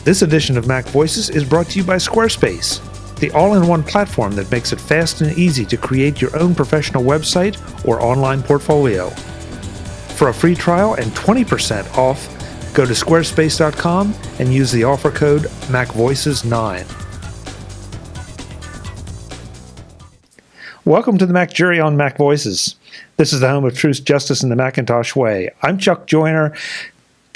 This edition of Mac Voices is brought to you by Squarespace, the all-in-one platform that makes it fast and easy to create your own professional website or online portfolio. For a free trial and 20% off, go to squarespace.com and use the offer code MacVoices9. Welcome to the MacJury on Mac Voices. This is the home of truth, justice, and the Macintosh way. I'm Chuck Joyner.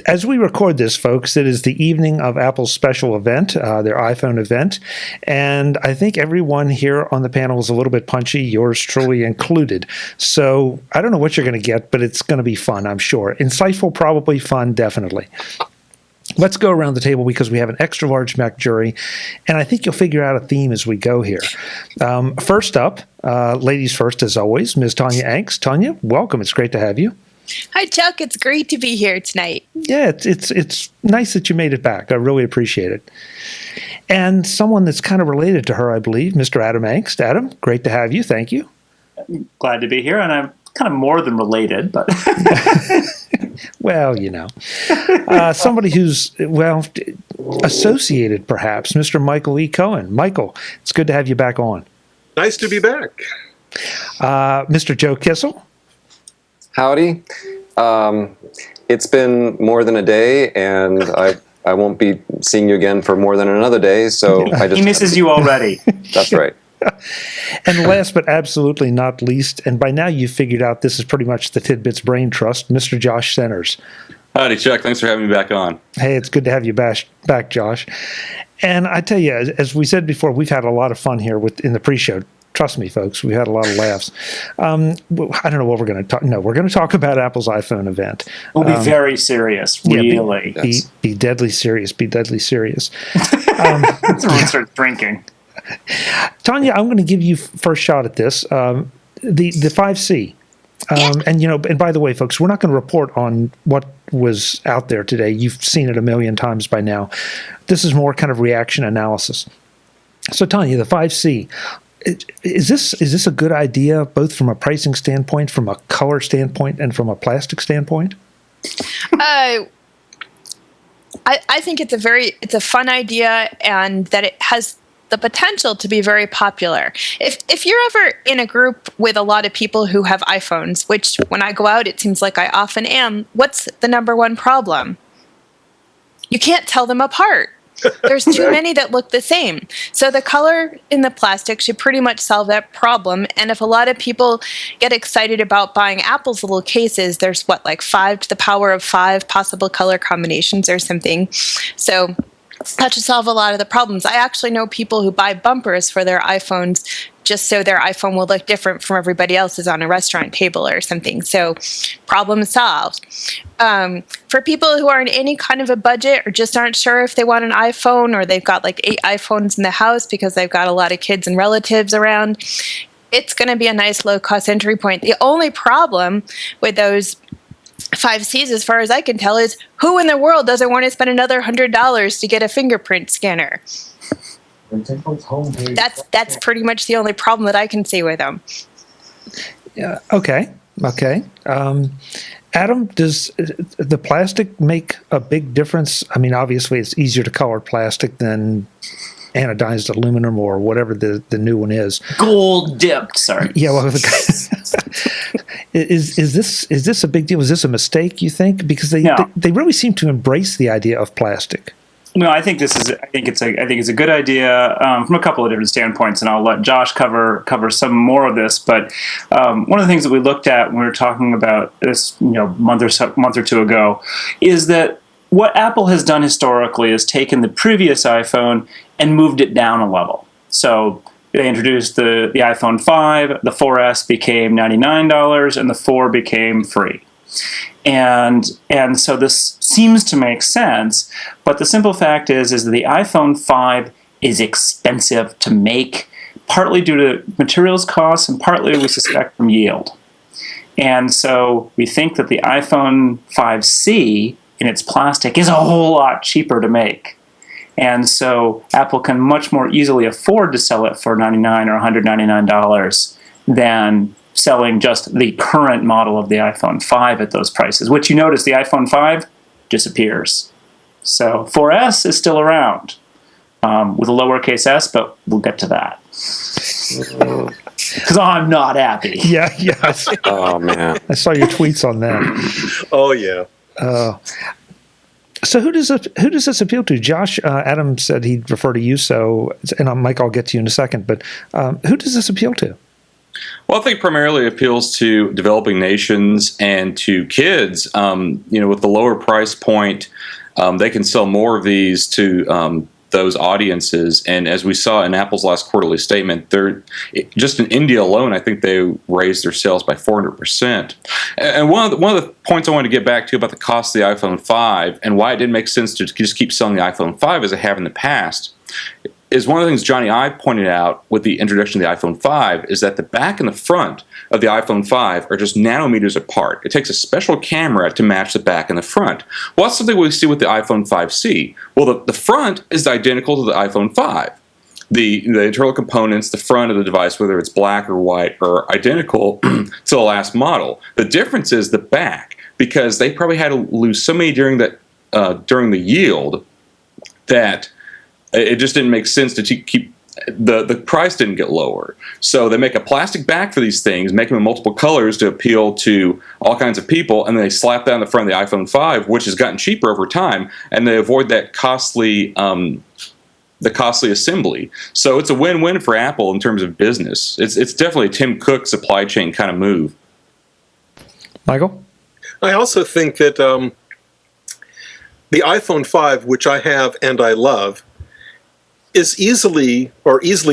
As we record this, folks, it is the evening of Apple's special event, their iPhone event, and I think everyone here on the panel is a little bit punchy, yours truly included. So I don't know what you're going to get, but it's going to be fun, I'm sure. Insightful, probably fun, definitely. Let's go around the table because we have an extra large MacJury, and I think you'll figure out a theme as we go here. First up, ladies first as always, Ms. Tonya Engst. Tonya, welcome. It's great to have you. Hi, Chuck. It's great to be here tonight. Yeah, it's nice that you made it back. I really appreciate it. And someone that's kind of related to her, I believe, Mr. Adam Engst. Adam, great to have you. Thank you. Glad to be here, and I'm kind of more than related, but... Well, you know. Somebody who's, well, associated, perhaps, Mr. Michael E. Cohen. Michael, it's good to have you back on. Nice to be back. Mr. Joe Kissell. Howdy. It's been more than a day, and I won't be seeing you again for more than another day, so I just... He misses you already. That's right. And last but absolutely not least, and by now you've figured out this is pretty much the TidBITS Brain Trust, Mr. Josh Centers. Howdy, Chuck. Thanks for having me back on. Hey, it's good to have you back, Josh. And I tell you, as we said before, we've had a lot of fun here in the pre-show. Trust me, folks, we had a lot of laughs. I don't know what we're going to talk. No, we're going to talk about Apple's iPhone event. We'll be very serious, really. Yeah, be deadly serious. Be deadly serious. Someone starts drinking. Tonya, I'm going to give you first shot at this. The 5C. And by the way, folks, we're not going to report on what was out there today. You've seen it a million times by now. This is more kind of reaction analysis. So, Tonya, the 5C. Is this a good idea, both from a pricing standpoint, from a color standpoint, and from a plastic standpoint? I think it's a fun idea, and that it has the potential to be very popular. If you're ever in a group with a lot of people who have iPhones, which when I go out it seems like I often am, what's the number one problem? You can't tell them apart. There's too many that look the same. So the color in the plastic should pretty much solve that problem. And if a lot of people get excited about buying Apple's little cases, there's like 5 to the power of 5 possible color combinations or something. So that should solve a lot of the problems. I actually know people who buy bumpers for their iPhones just so their iPhone will look different from everybody else's on a restaurant table or something. So problem solved. For people who are in any kind of a budget or just aren't sure if they want an iPhone, or they've got like 8 iPhones in the house because they've got a lot of kids and relatives around, it's going to be a nice low-cost entry point. The only problem with those 5Cs, as far as I can tell, is who in the world doesn't want to spend another $100 to get a fingerprint scanner? That's pretty much the only problem that I can see with them. Yeah. Okay. Adam, does the plastic make a big difference? I mean, obviously, it's easier to color plastic than anodized aluminum or whatever the new one is. Gold dipped. Sorry. Yeah. Well, is this a big deal? Is this a mistake, you think? Because they really seem to embrace the idea of plastic. No, I think it's a good idea from a couple of different standpoints, and I'll let Josh cover some more of this. But one of the things that we looked at when we were talking about this, month or two ago, is that what Apple has done historically is taken the previous iPhone and moved it down a level. So they introduced the iPhone 5, the 4S became $99, and the 4 became free. And so this seems to make sense, but the simple fact is that the iPhone 5 is expensive to make, partly due to materials costs and partly, we suspect, from yield. And so we think that the iPhone 5C in its plastic is a whole lot cheaper to make. And so Apple can much more easily afford to sell it for $99 or $199 than selling just the current model of the iPhone 5 at those prices, which you notice the iPhone 5 disappears. So 4S is still around with a lowercase s, but we'll get to that. Because I'm not happy. Yeah. Oh man. I saw your tweets on that. Oh yeah. So who does this appeal to? Josh, Adam said he'd refer to you, and Mike, I'll get to you in a second. But who does this appeal to? Well, I think primarily it appeals to developing nations and to kids. With the lower price point, they can sell more of these to those audiences. And as we saw in Apple's last quarterly statement, just in India alone, I think they raised their sales by 400%. And one of the points I wanted to get back to about the cost of the iPhone 5 and why it didn't make sense to just keep selling the iPhone 5 as it have in the past is one of the things Johnny Ive pointed out with the introduction of the iPhone 5 is that the back and the front of the iPhone 5 are just nanometers apart. It takes a special camera to match the back and the front. Well, that's something we see with the iPhone 5C. Well, the front is identical to the iPhone 5. The internal components, the front of the device, whether it's black or white, are identical to the last model. The difference is the back, because they probably had to lose so many during the yield that it just didn't make sense to keep the price didn't get lower. So they make a plastic back for these things, make them in multiple colors to appeal to all kinds of people, and then they slap that on the front of the iPhone 5, which has gotten cheaper over time, and they avoid that costly assembly. So it's a win-win for Apple in terms of business. It's definitely a Tim Cook supply chain kind of move. Michael? I also think that the iPhone 5, which I have and I love, is easily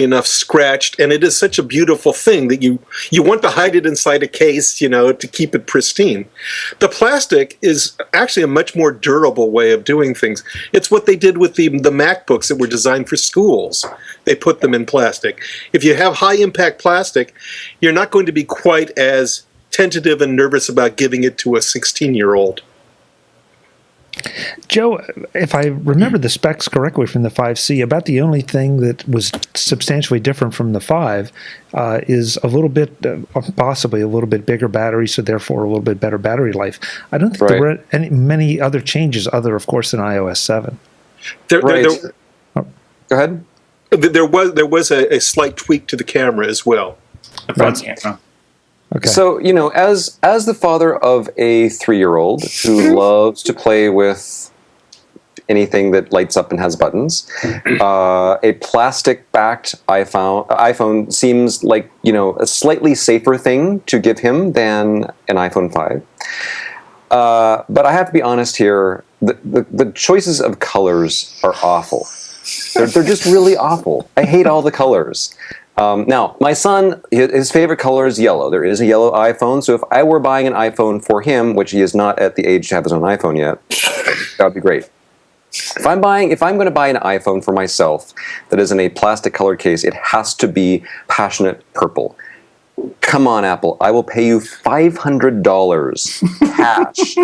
enough scratched, and it is such a beautiful thing that you want to hide it inside a case, to keep it pristine. The plastic is actually a much more durable way of doing things. It's what they did with the MacBooks that were designed for schools. They put them in plastic. If you have high impact plastic, you're not going to be quite as tentative and nervous about giving it to a 16-year-old. Joe, if I remember the specs correctly from the 5C, about the only thing that was substantially different from the 5 is a little bit, possibly a little bit bigger battery, so therefore a little bit better battery life. I don't think there were many other changes other, of course, than iOS 7. Go ahead. There was a slight tweak to the camera as well. The front camera. Okay. So, as the father of a 3-year-old who loves to play with anything that lights up and has buttons, a plastic-backed iPhone seems like, a slightly safer thing to give him than an iPhone 5. But I have to be honest here, the choices of colors are awful. They're just really awful. I hate all the colors. Now, my son, his favorite color is yellow. There is a yellow iPhone, so if I were buying an iPhone for him, which he is not at the age to have his own iPhone yet, that would be great. If I'm going to buy an iPhone for myself that is in a plastic colored case, it has to be passionate purple. Come on, Apple. I will pay you $500 cash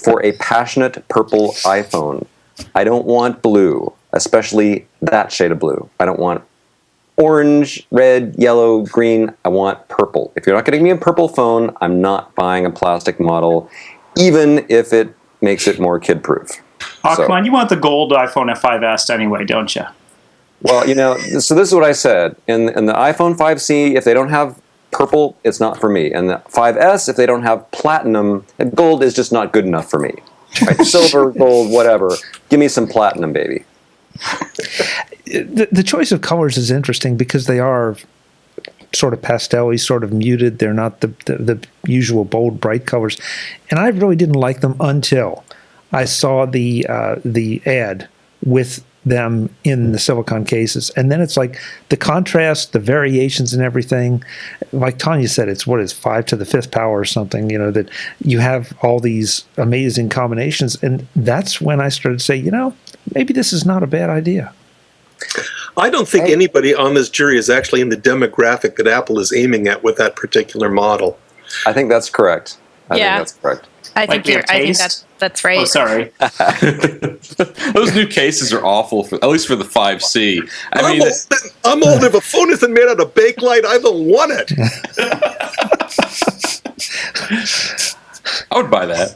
for a passionate purple iPhone. I don't want blue, especially that shade of blue. I don't want orange, red, yellow, green. I want purple. If you're not getting me a purple phone, I'm not buying a plastic model, even if it makes it more kid-proof. Oh, come on. You want the gold iPhone 5S anyway, don't you? Well, so this is what I said. In the iPhone 5C, if they don't have purple, it's not for me. And the 5S, if they don't have platinum, gold is just not good enough for me. Right? Silver, gold, whatever. Give me some platinum, baby. The choice of colors is interesting because they are sort of pastel-y, sort of muted. They're not the usual bold, bright colors. And I really didn't like them until I saw the ad with them in the silicone cases. And then it's like the contrast, the variations and everything. Like Tonya said, it's 5 to the 5th power or something, that you have all these amazing combinations. And that's when I started to say, maybe this is not a bad idea. I don't think anybody on this jury is actually in the demographic that Apple is aiming at with that particular model. I think that's correct. I think that's correct. I think that's right. Oh, sorry. Those new cases are awful, at least for the 5C. I'm old. If a phone isn't made out of Bakelite, I don't want it. I would buy that.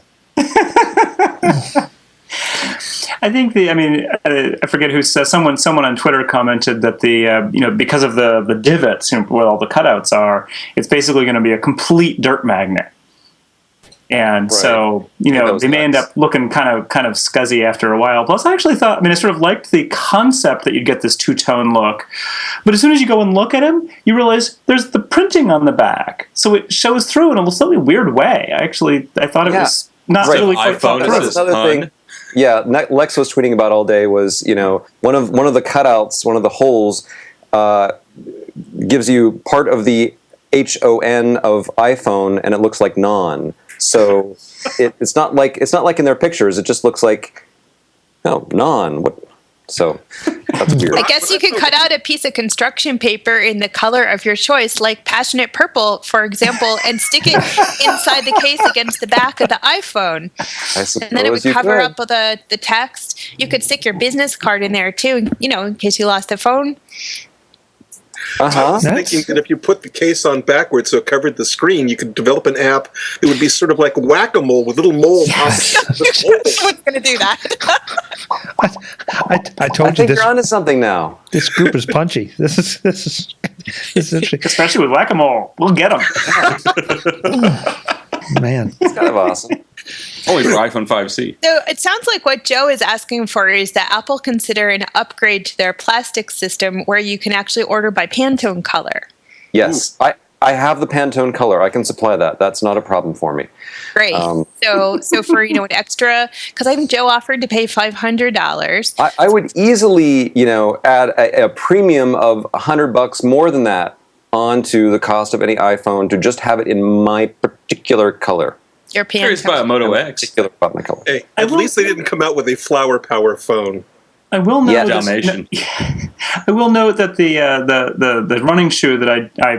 I think I forget who says, someone on Twitter commented that because of the divots, where all the cutouts are, it's basically going to be a complete dirt magnet. And so, they may end up looking kind of scuzzy after a while. Plus, I actually thought, I sort of liked the concept that you'd get this two-tone look. But as soon as you go and look at them, you realize there's the printing on the back. So it shows through in a slightly weird way. I thought it was not really quite thought through. That's another thing. Yeah, Lex was tweeting about all day was, one of the cutouts, one of the holes, gives you part of the HON of iPhone, and it looks like non. So it's not like in their pictures. It just looks like non. What? So that's weird. I guess you could cut out a piece of construction paper in the color of your choice, like passionate purple, for example, and stick it inside the case against the back of the iPhone. I suppose and then it would cover up the text. You could stick your business card in there too, in case you lost the phone. I was thinking that if you put the case on backwards so it covered the screen, you could develop an app that would be sort of like whack-a-mole with little moles. Who's going to do that? I told you think you're onto something now. This group is punchy. This is interesting. Especially with whack-a-mole. We'll get them. Man. It's kind of awesome. Only for iPhone 5C. So it sounds like what Joe is asking for is that Apple consider an upgrade to their plastic system where you can actually order by Pantone color. Yes. I have the Pantone color. I can supply that. That's not a problem for me. Great. So for an extra, because I think Joe offered to pay $500. I would easily add a premium of $100 more than that onto the cost of any iPhone to just have it in my particular color. Your Curious about a Moto X. Particular about my color. Hey, at least they didn't come out with a flower power phone. I will note. Dalmatian. I will note that the running shoe that I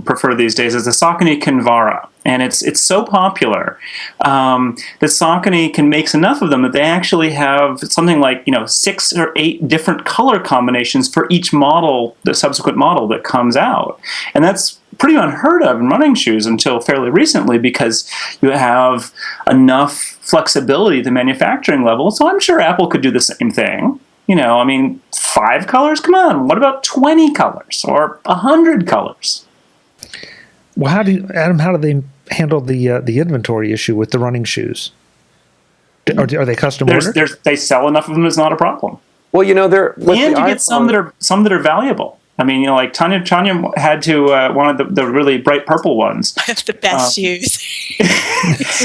prefer these days is the Saucony Kinvara, and it's so popular that Saucony makes enough of them that they actually have something like 6 or 8 different color combinations for each model, the subsequent model that comes out, and that's pretty unheard of in running shoes until fairly recently because you have enough flexibility at the manufacturing level. So I'm sure Apple could do the same thing. 5 colors? Come on. What about 20 colors or 100 colors? Well, how do they handle the inventory issue with the running shoes? Are they custom ordered? They sell enough of them. It's not a problem. Well, they're and you get some that are valuable. Like Tonya had to one of the really bright purple ones. That's the best shoes.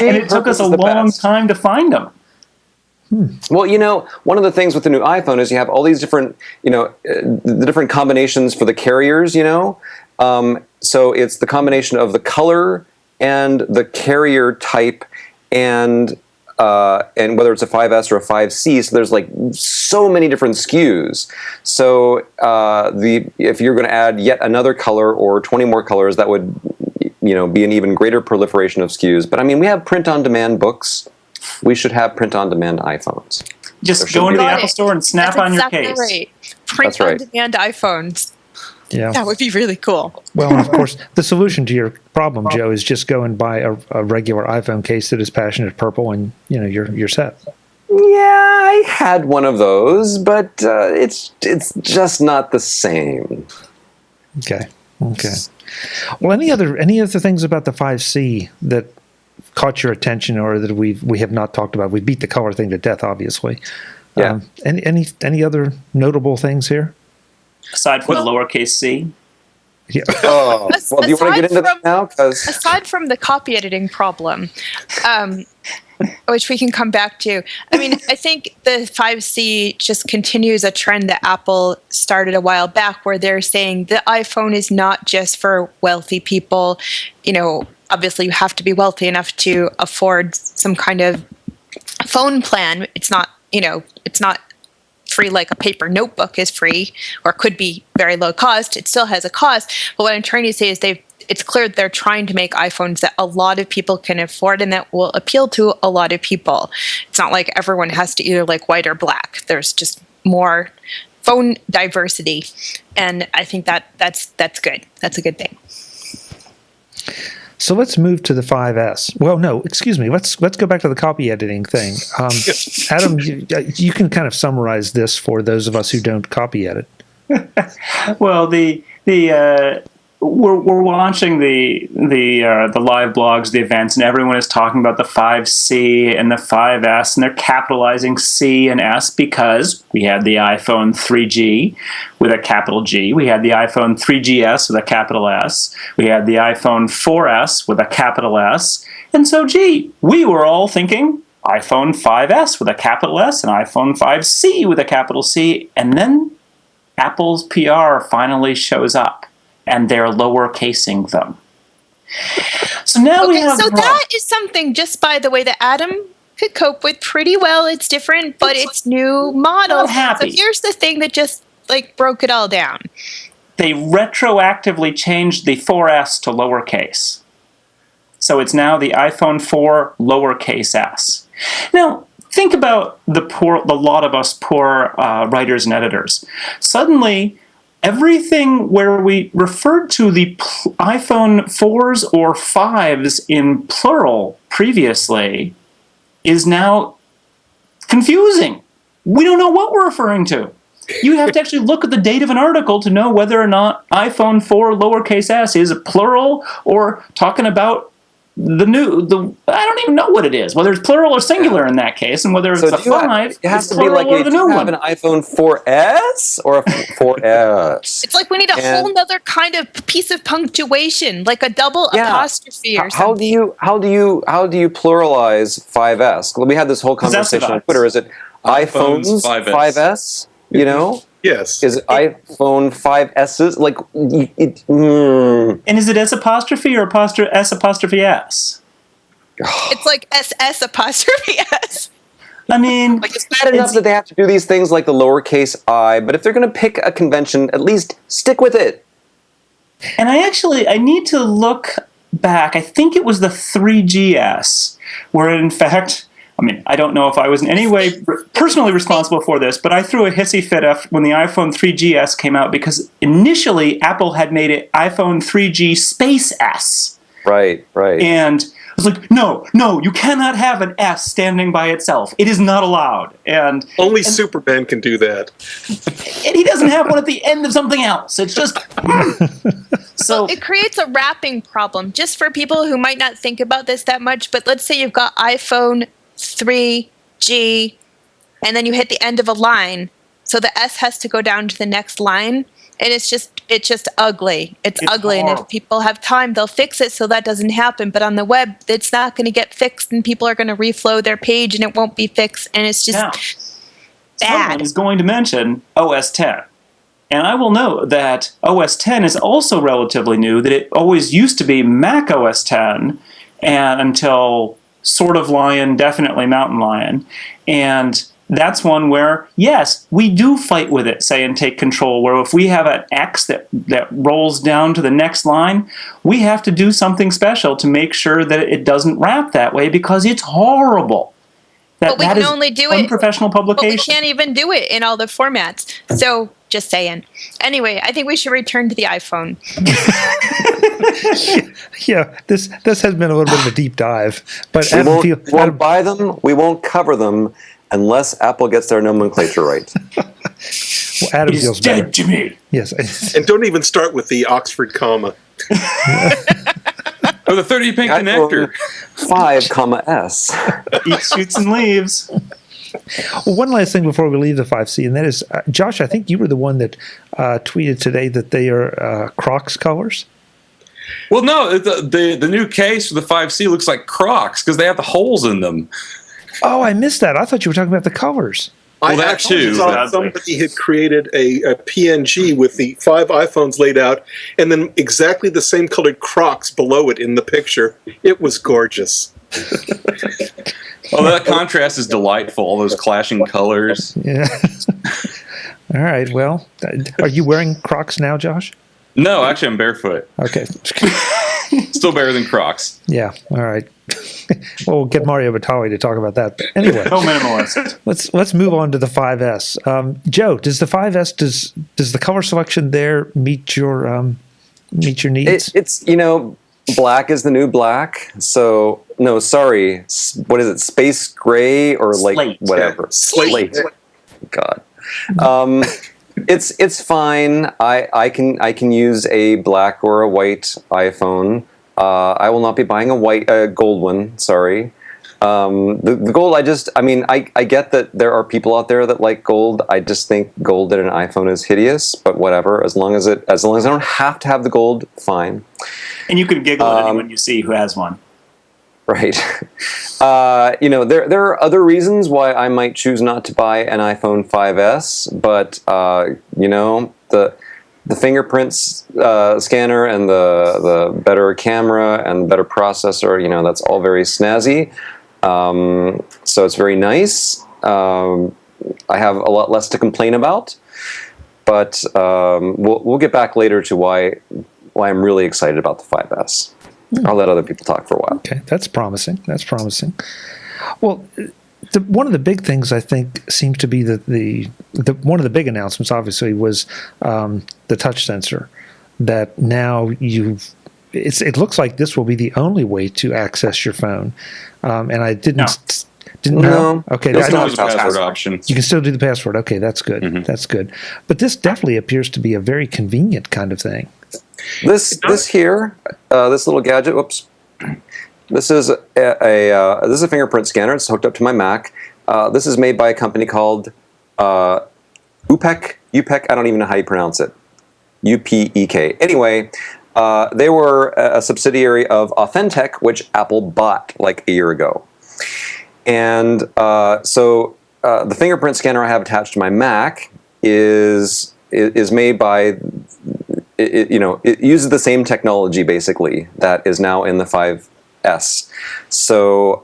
And it took us a long time to find them. Well, one of the things with the new iPhone is you have all these different, the different combinations for the carriers, So it's the combination of the color and the carrier type and whether it's a 5S or a 5C, so there's like so many different SKUs. So if you're going to add yet another color or 20 more colors, that would be an even greater proliferation of SKUs. But we have print-on-demand books. We should have print-on-demand iPhones. Just go into the Apple Store and snap on your case. Right. Print-on-demand iPhones. Yeah, that would be really cool. Well, and of course, the solution to your problem, Joe, is just go and buy a regular iPhone case that is passionate purple, and you're set. Yeah, I had one of those, but it's just not the same. Okay. Well, any other things about the 5C that caught your attention, or that we have not talked about? We beat the color thing to death, obviously. Yeah. Any other notable things here? Aside from the lowercase c? Yeah. Oh, well, do you want to get into that now? Aside from the copy editing problem, which we can come back to, I think the 5C just continues a trend that Apple started a while back where they're saying the iPhone is not just for wealthy people. Obviously you have to be wealthy enough to afford some kind of phone plan. It's not free like a paper notebook is free or could be very low cost. It still has a cost. But what I'm trying to say is it's clear that they're trying to make iPhones that a lot of people can afford and that will appeal to a lot of people. It's not like everyone has to either like white or black. There's just more phone diversity. And I think that's good. That's a good thing. So let's move to the 5S. Well, no, excuse me. Let's go back to the copy editing thing. Adam, you can kind of summarize this for those of us who don't copy edit. Well, we're watching the live blogs, the events, and everyone is talking about the 5C and the 5S, and they're capitalizing C and S because we had the iPhone 3G with a capital G, we had the iPhone 3GS with a capital S, we had the iPhone 4S with a capital S, and so, we were all thinking iPhone 5S with a capital S and iPhone 5C with a capital C, and then Apple's PR finally shows up, and they're lowercasing them. So now we have... So that is something, just by the way, that Adam could cope with pretty well. It's different, but it's new model. Not happy. So here's the thing that just broke it all down. They retroactively changed the 4S to lowercase. So it's now the iPhone 4 lowercase s. Now, think about the lot of us poor writers and editors. Suddenly, everything where we referred to the iPhone 4s or 5s in plural previously is now confusing. We don't know what we're referring to. You have to actually look at the date of an article to know whether or not iPhone 4 lowercase s is a plural or talking about I don't even know what it is, whether it's plural or singular in that case, and whether it's a 5, it has it's to be like plural or the new have one. an iPhone 4S or a 4S. It's like we need a whole nother kind of piece of punctuation, like a double apostrophe or something. How do you pluralize 5S? We had this whole conversation on Twitter. Is it iPhones 5S? You know? Yes. Is it iPhone 5S's? Like, And is it S apostrophe or S apostrophe S? It's like SS apostrophe S. I mean, like, it's bad enough that they have to do these things like the lowercase I, but if they're going to pick a convention, at least stick with it. And I need to look back. I think it was the 3GS, where in fact, I don't know if I was in any way personally responsible for this, but I threw a hissy fit when the iPhone 3GS came out because initially Apple had made it iPhone 3G space S. Right. And I was like, no, you cannot have an S standing by itself. It is not allowed. And only Superman can do that. And he doesn't have one at the end of something else. It's just... So it creates a wrapping problem just for people who might not think about this that much, but let's say you've got iPhone 3G, and then you hit the end of a line, so the S has to go down to the next line, and it's just ugly. It's ugly, horrible. And if people have time, they'll fix it so that doesn't happen. But on the web, it's not going to get fixed, and people are going to reflow their page, and it won't be fixed, and it's just bad. Someone is going to mention OS 10. And I will note that OS 10 is also relatively new, that it always used to be Mac OS 10 and until sort of Lion, definitely Mountain Lion. And that's one where, yes, we do fight with it, say, and take control, where if we have an X that rolls down to the next line, we have to do something special to make sure that it doesn't wrap that way because it's horrible. But we can only do it unprofessional publication. But we can't even do it in all the formats. So, just saying. Anyway, I think we should return to the iPhone. Yeah, this has been a little bit of a deep dive. But we won't buy them, we won't cover them unless Apple gets their nomenclature right. Well, Adam feels better. Dead to me. Yes. And don't even start with the Oxford comma. Oh, the 30-pin connector. 5, S. Eat shoots and leaves. Well, one last thing before we leave the 5C, and that is, Josh, I think you were the one that tweeted today that they are Crocs colors. Well, no, the new case for the 5C looks like Crocs because they have the holes in them. Oh, I missed that. I thought you were talking about the colors. Well, I that actually too, saw but- somebody had created a PNG with the 5 iPhones laid out, and then exactly the same colored Crocs below it in the picture. It was gorgeous. Oh, that contrast is delightful. All those clashing colors. Yeah. All right. Well, are you wearing Crocs now, Josh? No, actually, I'm barefoot. Okay. Still better than Crocs. Yeah. All right. Well, we'll get Mario Batali to talk about that. But anyway, No minimalist. let's move on to the 5S. Joe, does the 5S does the color selection there meet your needs? It's black is the new black. So no, sorry. What is it? Space gray or like Slate. whatever. Slate. God. It's fine. I can use a black or a white iPhone. I will not be buying a gold one. Sorry. The gold, I get that there are people out there that like gold. I just think gold in an iPhone is hideous, but whatever. As long as I don't have to have the gold, fine. And you can giggle at anyone you see who has one. Right. There are other reasons why I might choose not to buy an iPhone 5S, but the fingerprints scanner and the better camera and better processor, that's all very snazzy. So it's very nice. I have a lot less to complain about, but we'll get back later to why I'm really excited about the 5S. I'll let other people talk for a while. Okay, that's promising. Well, one of the big things I think seems to be the one of the big announcements, obviously, was the touch sensor. That now it looks like this will be the only way to access your phone. And I didn't know. No. Okay, There's still a password option. you can still do the password. Okay, that's good. Mm-hmm. That's good. But this definitely appears to be a very convenient kind of thing. This little gadget. Whoops. This is a fingerprint scanner. It's hooked up to my Mac. This is made by a company called UPEC. I don't even know how you pronounce it. UPEK. Anyway, they were a subsidiary of Authentech, which Apple bought like a year ago. And so the fingerprint scanner I have attached to my Mac is made by. It uses the same technology basically that is now in the 5S. So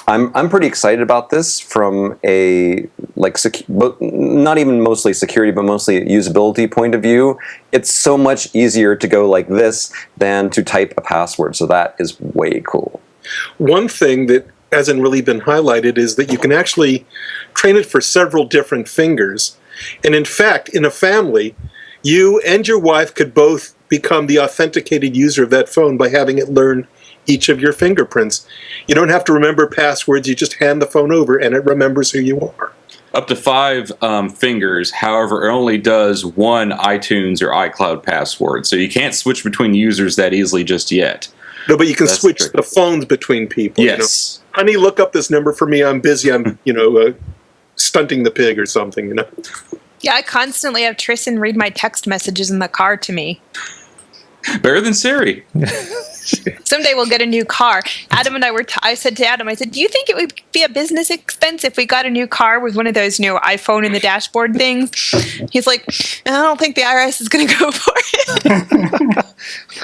I'm pretty excited about this from a not even mostly security, but mostly usability point of view. It's so much easier to go like this than to type a password. So that is way cool. One thing that hasn't really been highlighted is that you can actually train it for several different fingers. And in fact, in a family, you and your wife could both become the authenticated user of that phone by having it learn each of your fingerprints. You don't have to remember passwords. You just hand the phone over and it remembers who you are. Up to 5 fingers. However, it only does one iTunes or iCloud password. So you can't switch between users that easily just yet. No, but you can That's switch tricky. the phones between people. Yes. Honey, look up this number for me. I'm busy. I'm, stunting the pig or something, Yeah, I constantly have Tristan read my text messages in the car to me. Better than Siri. Someday we'll get a new car. Adam and I said to Adam, do you think it would be a business expense if we got a new car with one of those new iPhone in the dashboard things? He's like, I don't think the IRS is going to go for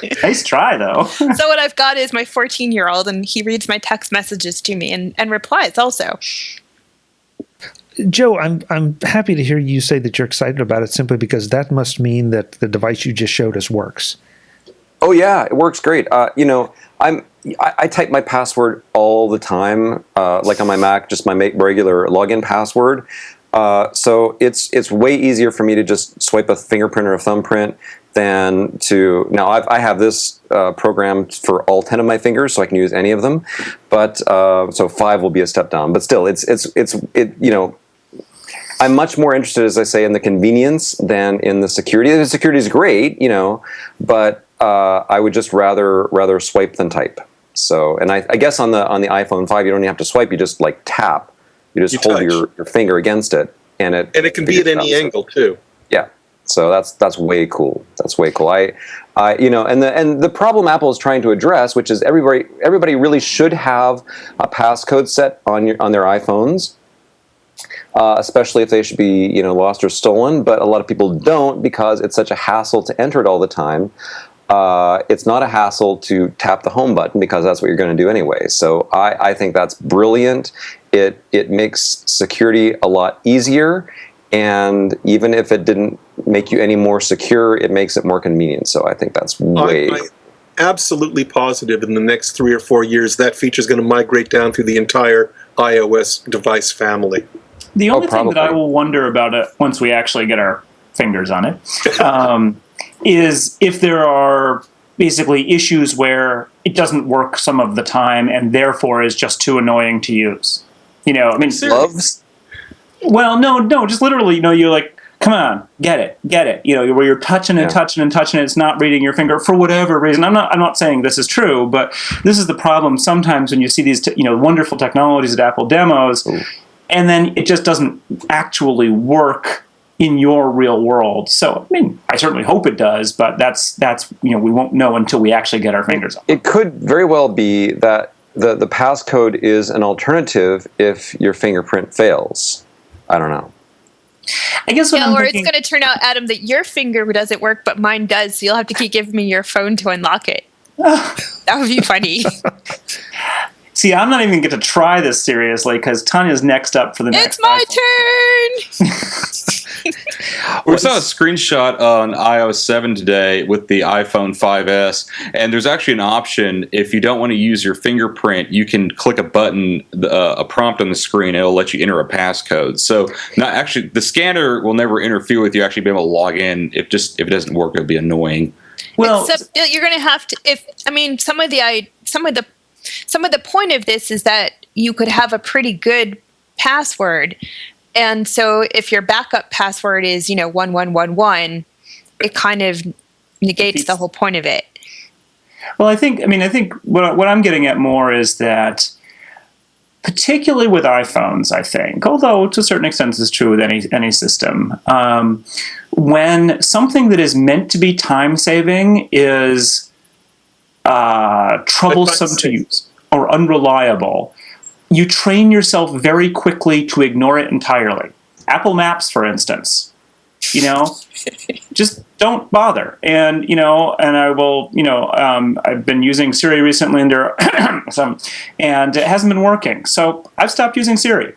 it. Nice try, though. So what I've got is my 14-year-old, and he reads my text messages to me and replies also. Joe, I'm happy to hear you say that you're excited about it simply because that must mean that the device you just showed us works. Oh yeah, it works great. I type my password all the time, like on my Mac, just my regular login password. So it's way easier for me to just swipe a fingerprint or a thumbprint than to now. I have this programmed for all 10 of my fingers, so I can use any of them. But so 5 will be a step down. But still, I'm much more interested, as I say, in the convenience than in the security. The security is great, but I would just rather swipe than type. So, and I guess on the iPhone 5, you don't even have to swipe. You just tap. You just hold your finger against it, and it can be at any angle too. Yeah. So that's way cool. That's way cool. And the problem Apple is trying to address, which is everybody really should have a passcode set on their iPhones. Especially if they should be, lost or stolen, but a lot of people don't because it's such a hassle to enter it all the time. It's not a hassle to tap the home button because that's what you're going to do anyway. So I think that's brilliant. It makes security a lot easier, and even if it didn't make you any more secure, it makes it more convenient. So I think that's way. I'm absolutely positive in the next 3 or 4 years that feature is going to migrate down through the entire iOS device family. The only thing that probably. I will wonder about it once we actually get our fingers on it is if there are basically issues where it doesn't work some of the time and therefore is just too annoying to use. You know, I mean, Gloves? well, no, just literally, you know, you're like, come on, get it. You know, where you're touching and touching and touching it, it's not reading your finger for whatever reason. I'm not saying this is true, but this is the problem sometimes when you see these, wonderful technologies that Apple demos, and then it just doesn't actually work in your real world. So, I mean, I certainly hope it does, but that's we won't know until we actually get our fingers on it. It could very well be that the passcode is an alternative if your fingerprint fails. I don't know. I guess what I'm or thinking, it's going to turn out, Adam, that your finger doesn't work, but mine does. So you'll have to keep giving me your phone to unlock it. That would be funny. See, I'm not even going to get to try this seriously because Tonya's next up for the next. It's my turn. We saw a screenshot on iOS 7 today with the iPhone 5S, and there's actually an option. If you don't want to use your fingerprint, you can click a button, a prompt on the screen, and it'll let you enter a passcode. So, not actually, the scanner will never interfere with you actually being able to log in. If it doesn't work, it'll be annoying. Well, except you're going to have to. Some of the point of this is that you could have a pretty good password. And so if your backup password is, 1111, it kind of negates the whole point of it. Well, I think what I'm getting at more is that, particularly with iPhones, I think, although to a certain extent this is true with any system, when something that is meant to be time-saving is troublesome to use or unreliable, you train yourself very quickly to ignore it entirely. Apple Maps, for instance, just don't bother. And, and I will, I've been using Siri recently and and it hasn't been working. So I've stopped using Siri.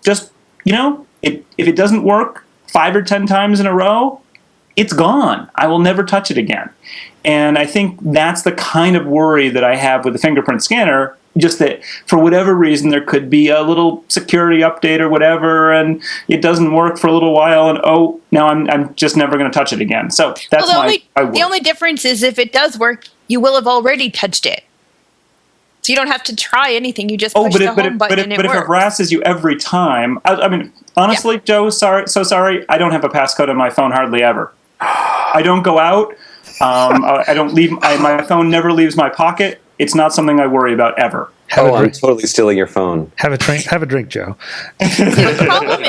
Just, if it doesn't work 5 or 10 times in a row, it's gone. I will never touch it again. And I think that's the kind of worry that I have with the fingerprint scanner, just that for whatever reason there could be a little security update or whatever, and it doesn't work for a little while, and now I'm just never going to touch it again. So that's my worry. The only difference is if it does work, you will have already touched it. So you don't have to try anything. You just push the home button and it works. But if it harasses you every time, I mean, honestly, Joe, sorry, I don't have a passcode on my phone hardly ever. I don't go out. I don't leave. My phone never leaves my pocket. It's not something I worry about ever. I'm totally stealing your phone. Have a drink, Joe. The problem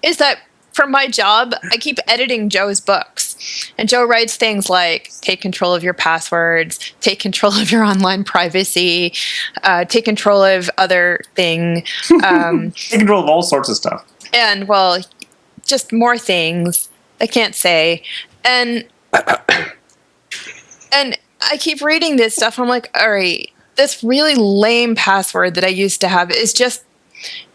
is that for my job, I keep editing Joe's books. And Joe writes things like, take control of your passwords, take control of your online privacy, take control of other thing. Take control of all sorts of stuff. And, well, just more things I can't say. And I keep reading this stuff. I'm like, all right, this really lame password that I used to have is just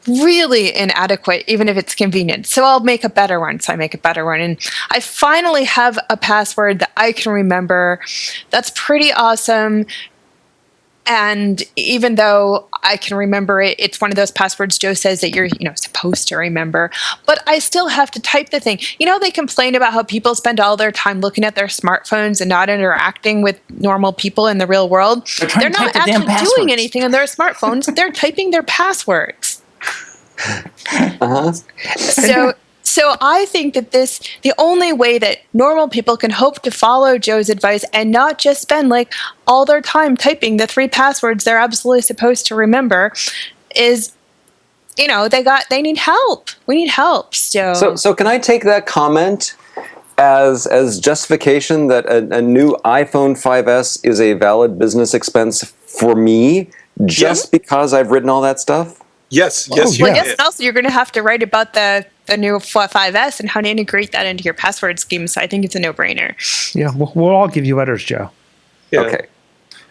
really inadequate, even if it's convenient. So I'll make a better one. So I make a better one. And I finally have a password that I can remember. That's pretty awesome. And even though I can remember it, it's one of those passwords Joe says that you're, supposed to remember. But I still have to type the thing. They complain about how people spend all their time looking at their smartphones and not interacting with normal people in the real world. They're not actually doing anything on their smartphones. They're typing their passwords. Uh-huh. So I think that the only way that normal people can hope to follow Joe's advice and not just spend all their time typing the 3 passwords they're absolutely supposed to remember is, they need help. We need help. So can I take that comment as justification that a new iPhone 5S is a valid business expense for me just because I've written all that stuff? Yes. Well, I guess also you're going to have to write about the new 5S and how to integrate that into your password scheme. So I think it's a no-brainer. Yeah, we'll all give you letters, Joe. Yeah. Okay.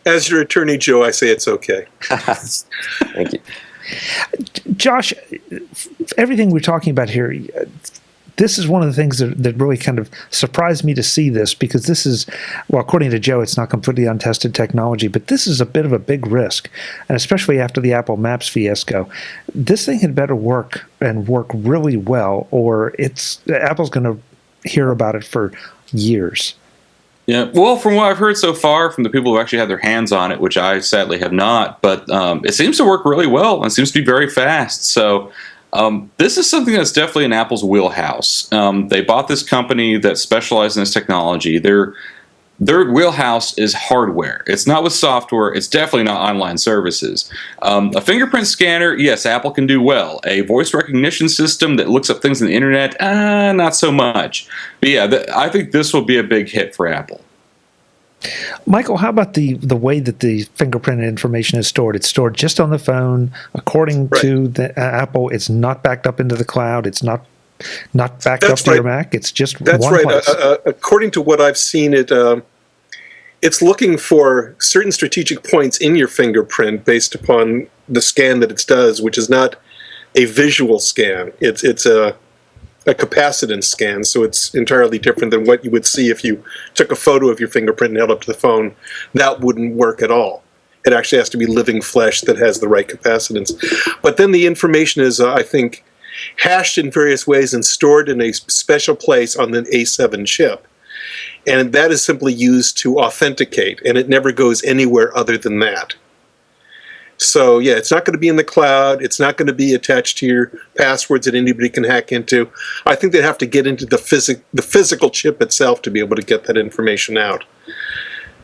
As your attorney, Joe, I say it's okay. Thank you. Josh, everything we're talking about here, this is one of the things that really kind of surprised me to see this, because this is, well, according to Joe, it's not completely untested technology, but this is a bit of a big risk, and especially after the Apple Maps fiasco. This thing had better work and work really well, or Apple's going to hear about it for years. Yeah, well, from what I've heard so far from the people who actually had their hands on it, which I sadly have not, but it seems to work really well and seems to be very fast. So this is something that's definitely in Apple's wheelhouse. They bought this company that specializes in this technology. Their wheelhouse is hardware. It's not with software. It's definitely not online services. A fingerprint scanner, yes, Apple can do well. A voice recognition system that looks up things on the internet, not so much. But yeah, I think this will be a big hit for Apple. Michael, how about the way that the fingerprint information is stored? It's stored just on the phone. According to the Apple, it's not backed up into the cloud. It's not backed up to your Mac. It's just one place. According to what I've seen, it's looking for certain strategic points in your fingerprint based upon the scan that it does, which is not a visual scan. It's a capacitance scan, so it's entirely different than what you would see if you took a photo of your fingerprint and held up to the phone. That wouldn't work at all. It actually has to be living flesh that has the right capacitance. But then the information is, I think, hashed in various ways and stored in a special place on the A7 chip. And that is simply used to authenticate, and it never goes anywhere other than that. So, yeah, it's not going to be in the cloud. It's not going to be attached to your passwords that anybody can hack into. I think they'd have to get into the physical chip itself to be able to get that information out.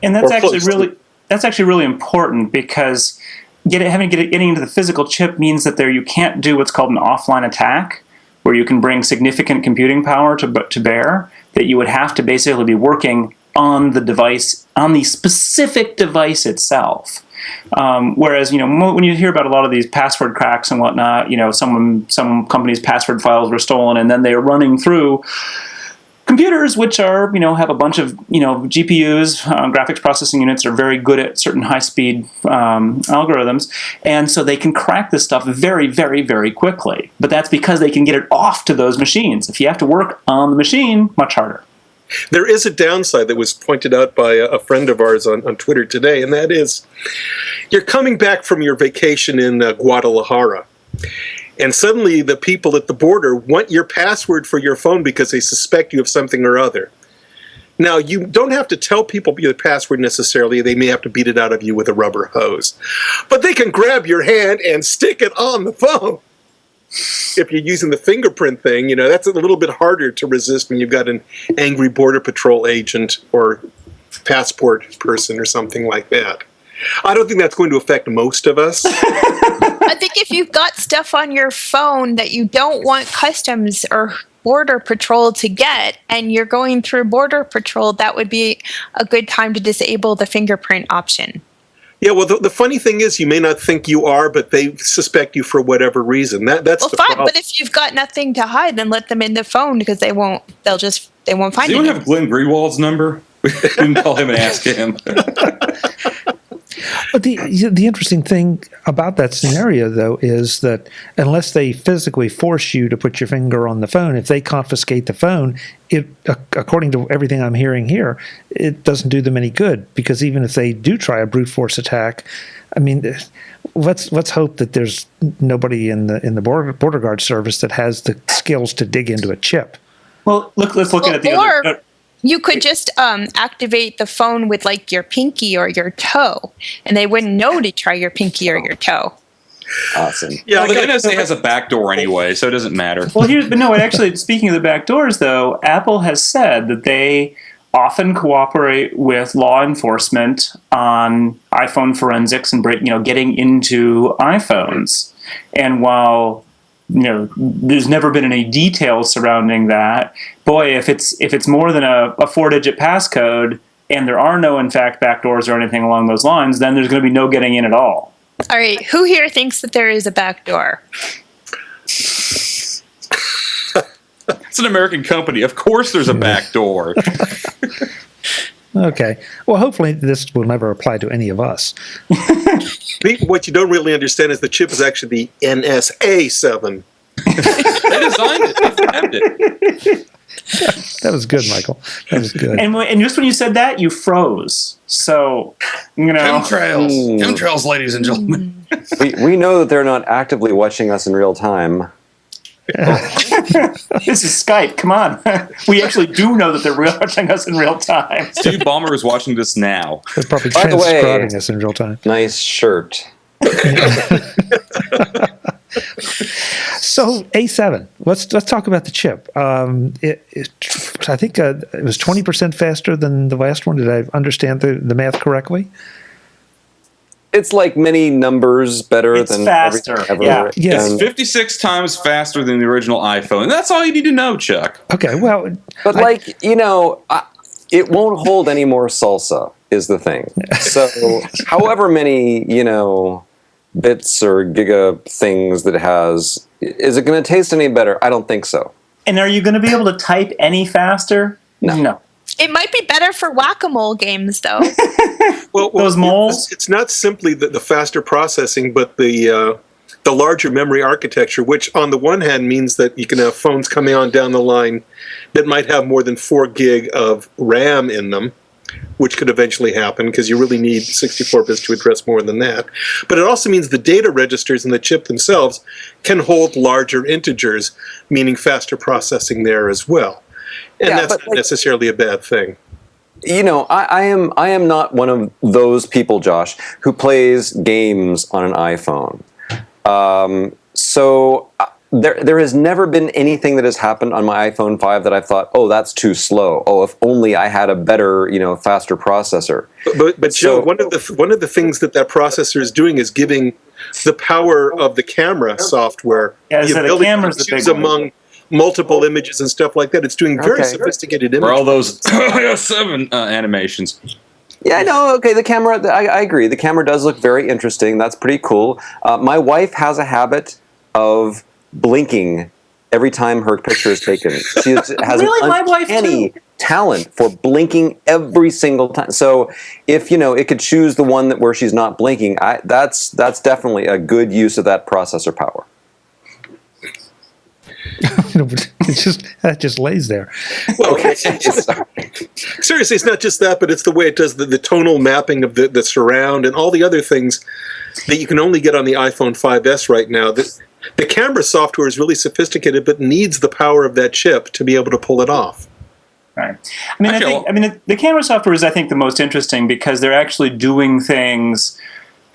And that's actually really important, because getting into the physical chip means that you can't do what's called an offline attack, where you can bring significant computing power to bear, that you would have to basically be working on the device, on the specific device itself. Whereas, when you hear about a lot of these password cracks and whatnot, some companies' password files were stolen, and then they're running through computers which are, have a bunch of, GPUs, graphics processing units, are very good at certain high-speed algorithms, and so they can crack this stuff very, very, very quickly. But that's because they can get it off to those machines. If you have to work on the machine, much harder. There is a downside that was pointed out by a friend of ours on Twitter today, and that is you're coming back from your vacation in Guadalajara, and suddenly the people at the border want your password for your phone because they suspect you of something or other. Now, you don't have to tell people your password necessarily. They may have to beat it out of you with a rubber hose. But they can grab your hand and stick it on the phone. If you're using the fingerprint thing, that's a little bit harder to resist when you've got an angry Border Patrol agent or passport person or something like that. I don't think that's going to affect most of us. I think if you've got stuff on your phone that you don't want customs or Border Patrol to get, and you're going through Border Patrol, that would be a good time to disable the fingerprint option. Yeah, well, the funny thing is, you may not think you are, but they suspect you for whatever reason. That's the fine. problem. But if you've got nothing to hide, then let them in the phone, because they won't find Does it. anyone have Glenn Greenwald's number? We can call him and ask him. But the interesting thing about that scenario, though, is that unless they physically force you to put your finger on the phone, if they confiscate the phone, according to everything I'm hearing here, it doesn't do them any good, because even if they do try a brute force attack, I mean, let's hope that there's nobody in the border guard service that has the skills to dig into a chip. Well, let's look at it the other. You could just activate the phone with your pinky or your toe, and they wouldn't know to try your pinky or your toe. Awesome. Yeah, the NSA has a backdoor anyway, so it doesn't matter. Well, actually, speaking of the backdoors, though, Apple has said that they often cooperate with law enforcement on iPhone forensics and getting into iPhones. And while there's never been any details surrounding that. Boy, if it's more than a 4-digit passcode, and there are no, in fact, backdoors or anything along those lines, then there's going to be no getting in at all. All right, who here thinks that there is a backdoor? It's an American company. Of course there's a backdoor. Okay. Well, hopefully this will never apply to any of us. What you don't really understand is the chip is actually the NSA-7. They designed it. They grabbed it. That was good, Michael. That was good. And just when you said that, you froze. So, Chemtrails, ladies and gentlemen. We know that they're not actively watching us in real time. This is Skype. Come on. We actually do know that they're watching us in real time. Steve Ballmer is watching this now. They're probably By the way- transcribing us in real time. Nice shirt. So A7. Let's talk about the chip. I think it was 20% faster than the last one. Did I understand the math correctly? It's like many numbers better It's than faster, everything ever. yeah. Yeah. It's 56 times faster than the original iPhone. And that's all you need to know, Chuck. Okay. Well, But it won't hold any more salsa is the thing. So however many, bits or giga things that it has, is it going to taste any better? I don't think so. And are you going to be able to type any faster? No. It might be better for whack-a-mole games, though. Well, Those moles? It's not simply the faster processing, but the larger memory architecture, which on the one hand means that you can have phones coming on down the line that might have more than 4 gig of RAM in them, which could eventually happen because you really need 64 bits to address more than that. But it also means the data registers in the chip themselves can hold larger integers, meaning faster processing there as well. And Yeah, that's but not necessarily a bad thing. I am not one of those people, Josh, who plays games on an iPhone. There has never been anything that has happened on my iPhone 5 that I thought, oh, that's too slow. Oh, if only I had a better, faster processor. But Joe, one of the things that processor is doing is giving the power of the camera software Yeah, the so the ability camera's to the big choose one. among multiple images and stuff like that. It's doing very Okay. sophisticated For all images. those 7 animations. Yeah, no, okay, the camera, I agree. The camera does look very interesting. That's pretty cool. My wife has a habit of blinking every time her picture is taken. She has Really? My an wife, uncanny too. talent for blinking every single time. So if, it could choose the one where she's not blinking, that's definitely a good use of that processor power. that just lays there. Well, Okay. seriously, it's not just that, but it's the way it does the tonal mapping of the surround and all the other things that you can only get on the iPhone 5S right now. The camera software is really sophisticated, but needs the power of that chip to be able to pull it off. Right. The camera software is, I think, the most interesting because they're actually doing things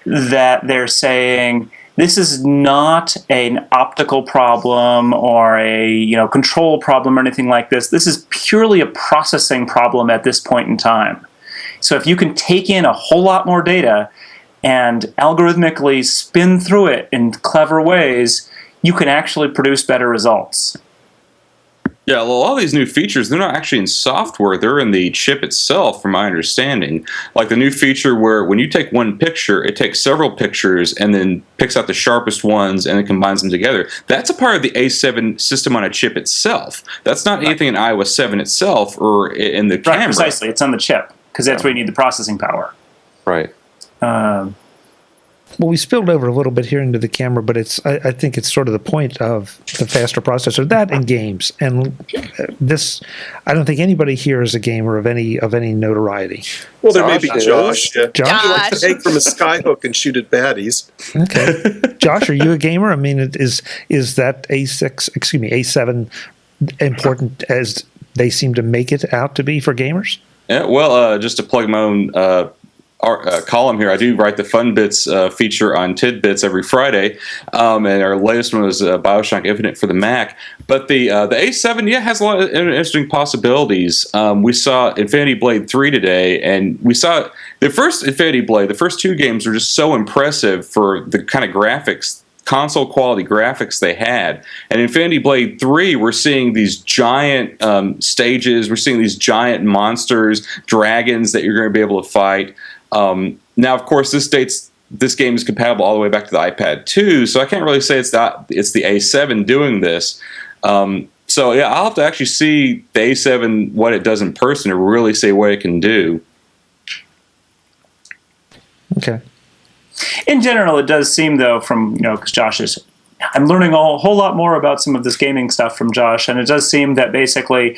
that they're saying, this is not an optical problem or a control problem or anything like this. This is purely a processing problem at this point in time. So if you can take in a whole lot more data and algorithmically spin through it in clever ways, you can actually produce better results. Yeah, well, all these new features, they're not actually in software. They're in the chip itself, from my understanding. Like the new feature where when you take one picture, it takes several pictures and then picks out the sharpest ones and then combines them together. That's a part of the A7 system on a chip itself. That's not anything in iOS 7 itself or in the camera. Right, precisely. It's on the chip because that's where you need the processing power. Right. Well, we spilled over a little bit here into the camera, but I think it's sort of the point of the faster processor, that and games. And this, I don't think anybody here is a gamer of any notoriety. Well, there may be Josh Josh. Yeah. Josh? He likes to take from a skyhook and shoot at baddies. Okay. Josh, are you a gamer? I mean, is that A7 important as they seem to make it out to be for gamers? Yeah, well, just to plug my own column here, I do write the Fun Bits feature on TidBITS every Friday, and our latest one was Bioshock Infinite for the Mac. But the A7, has a lot of interesting possibilities. We saw Infinity Blade 3 today, and we saw the first Infinity Blade. The first 2 games were just so impressive for the kind of graphics, console quality graphics they had. And Infinity Blade 3, we're seeing these giant stages, we're seeing these giant monsters, dragons that you're going to be able to fight. Now, of course, this game is compatible all the way back to the iPad 2, so I can't really say it's the A7 doing this. So yeah, I'll have to actually see the A7, what it does in person, to really say what it can do. Okay. In general, it does seem, though, from, because Josh is, I'm learning a whole lot more about some of this gaming stuff from Josh, and it does seem that basically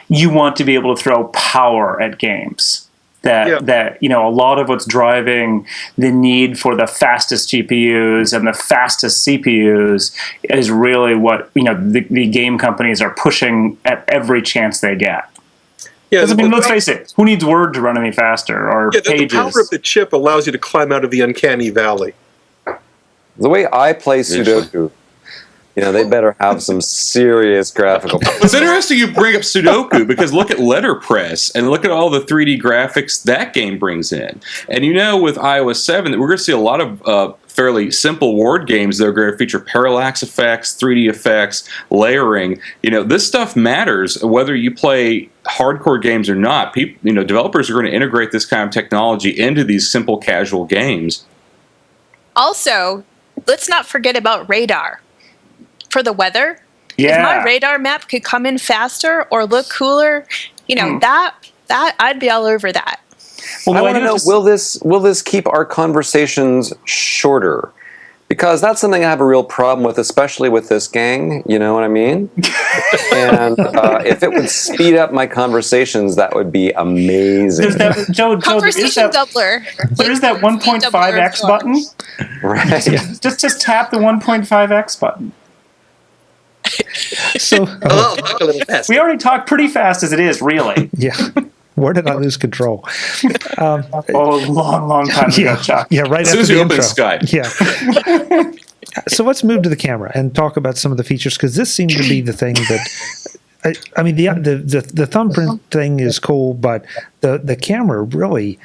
you want to be able to throw power at games. that a lot of what's driving the need for the fastest GPUs and the fastest CPUs is really what the game companies are pushing at every chance they get. Yeah, I mean, let's face it. Who needs Word to run any faster or Pages? The power of the chip allows you to climb out of the uncanny valley. The way I play Sudoku, they better have some serious graphical. It's interesting you bring up Sudoku because look at letterpress and look at all the 3D graphics that game brings in. And with iOS 7 that we're going to see a lot of fairly simple word games that are going to feature parallax effects, 3D effects, layering. This stuff matters whether you play hardcore games or not. People, developers are going to integrate this kind of technology into these simple casual games. Also, let's not forget about radar. For the weather, if my radar map could come in faster or look cooler, that I'd be all over that. Well, I want to know, will this keep our conversations shorter? Because that's something I have a real problem with, especially with this gang. You know what I mean? And if it would speed up my conversations, that would be amazing. Conversation doubler. There is that 1.5x button. Right. Just tap the 1.5x button. So we already talked pretty fast as it is, really. Yeah. Where did I lose control? Long time ago, Chuck. Yeah, right as soon after as the you open intro. Skype. Yeah. So let's move to the camera and talk about some of the features, because this seems to be the thing that I mean, the thumbprint thing is cool, but the camera really.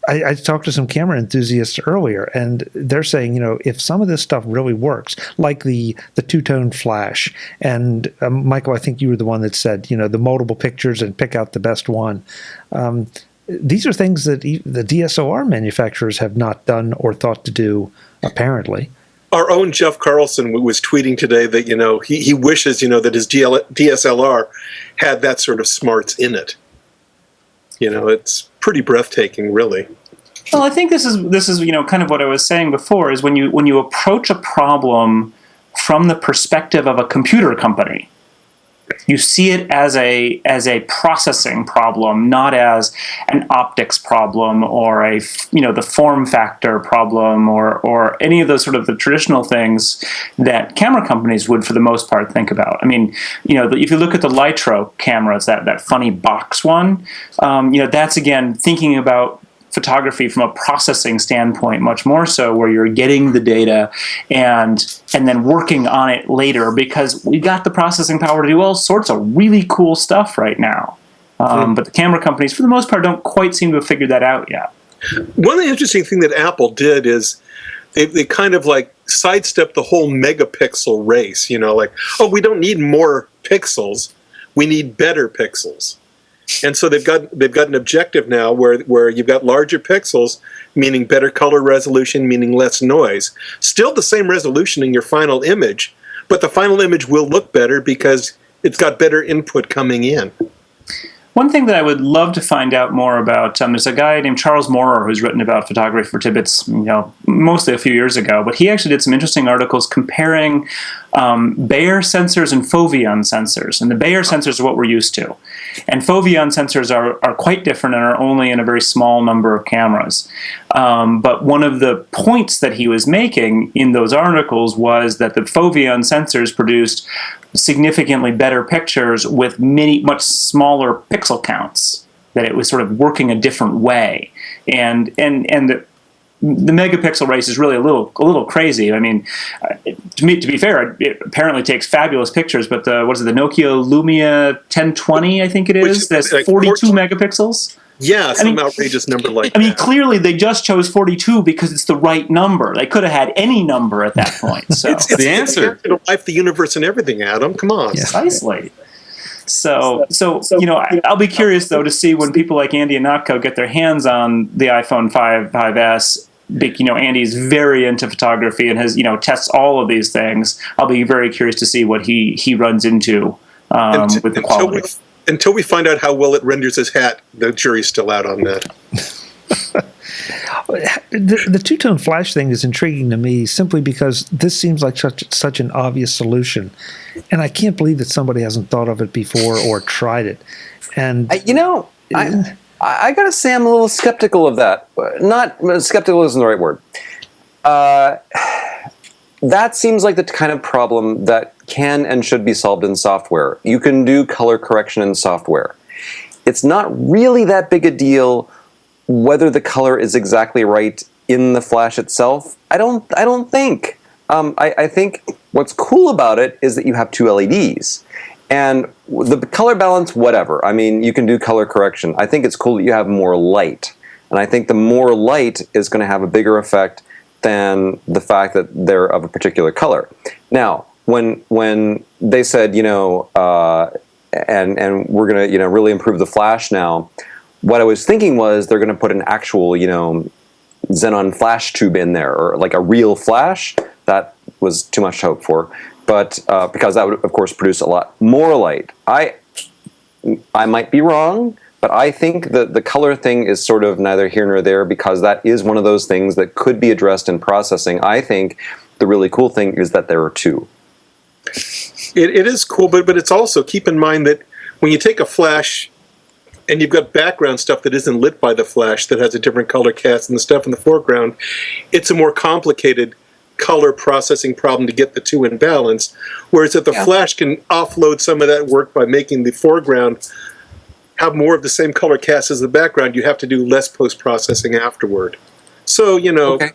I talked to some camera enthusiasts earlier, and they're saying, if some of this stuff really works, like the two-tone flash, and Michael, I think you were the one that said, the multiple pictures and pick out the best one. These are things that the DSLR manufacturers have not done or thought to do, apparently. Our own Jeff Carlson was tweeting today that, he wishes, that his DSLR had that sort of smarts in it. It's pretty breathtaking, really. Well, I think this is kind of what I was saying before, is when you approach a problem from the perspective of a computer company, you see it as a processing problem, not as an optics problem or the form factor problem or any of those sort of the traditional things that camera companies would, for the most part, think about. I mean, if you look at the Lytro cameras, that funny box one, that's again thinking about photography from a processing standpoint much more so, where you're getting the data and then working on it later, because we got the processing power to do all sorts of really cool stuff right now. But the camera companies, for the most part, don't quite seem to have figured that out yet. One of the interesting things that Apple did is they kind of sidestepped the whole megapixel race, we don't need more pixels, we need better pixels. And so they've got an objective now where you've got larger pixels, meaning better color resolution, meaning less noise. Still the same resolution in your final image, but the final image will look better because it's got better input coming in. One thing that I would love to find out more about, there's a guy named Charles Moorer who's written about photography for TidBITS, mostly a few years ago, but he actually did some interesting articles comparing Bayer sensors and Foveon sensors. And the Bayer sensors are what we're used to. And Foveon sensors are quite different and are only in a very small number of cameras. But one of the points that he was making in those articles was that the Foveon sensors produced significantly better pictures with much smaller pixel counts, that it was sort of working a different way. And the megapixel race is really a little crazy. I mean, to be fair, it apparently takes fabulous pictures, but the Nokia Lumia 1020, I think it is, that's 42 megapixels. Yeah, some outrageous number like that. I mean, clearly they just chose 42 because it's the right number. They could have had any number at that point. So it's the answer. Life, the universe, and everything, Adam. Come on. Precisely. So I'll be curious, though, to see when people like Andy Anatko get their hands on the iPhone 5S. Andy's very into photography and has, tests all of these things. I'll be very curious to see what he runs into with the quality. Until we find out how well it renders his hat, the jury's still out on that. The two-tone flash thing is intriguing to me simply because this seems like such an obvious solution. And I can't believe that somebody hasn't thought of it before or tried it. And I gotta say I'm a little skeptical of that. Not skeptical isn't the right word. That seems like the kind of problem that can and should be solved in software. You can do color correction in software. It's not really that big a deal whether the color is exactly right in the flash itself. I don't think. I think what's cool about it is that you have two LEDs. And the color balance, whatever. I mean, you can do color correction. I think it's cool that you have more light. And I think the more light is going to have a bigger effect than the fact that they're of a particular color. Now, when they said, and we're going to, really improve the flash now, what I was thinking was they're going to put an actual, xenon flash tube in there, or like a real flash. That was too much to hope for. But because that would, of course, produce a lot more light. I might be wrong, but I think that the color thing is sort of neither here nor there, because that is one of those things that could be addressed in processing. I think the really cool thing is that there are two. It is cool, but it's also, keep in mind that when you take a flash and you've got background stuff that isn't lit by the flash that has a different color cast than the stuff in the foreground, it's a more complicated color processing problem to get the two in balance, whereas if the flash can offload some of that work by making the foreground have more of the same color cast as the background, you have to do less post-processing afterward. So, Okay.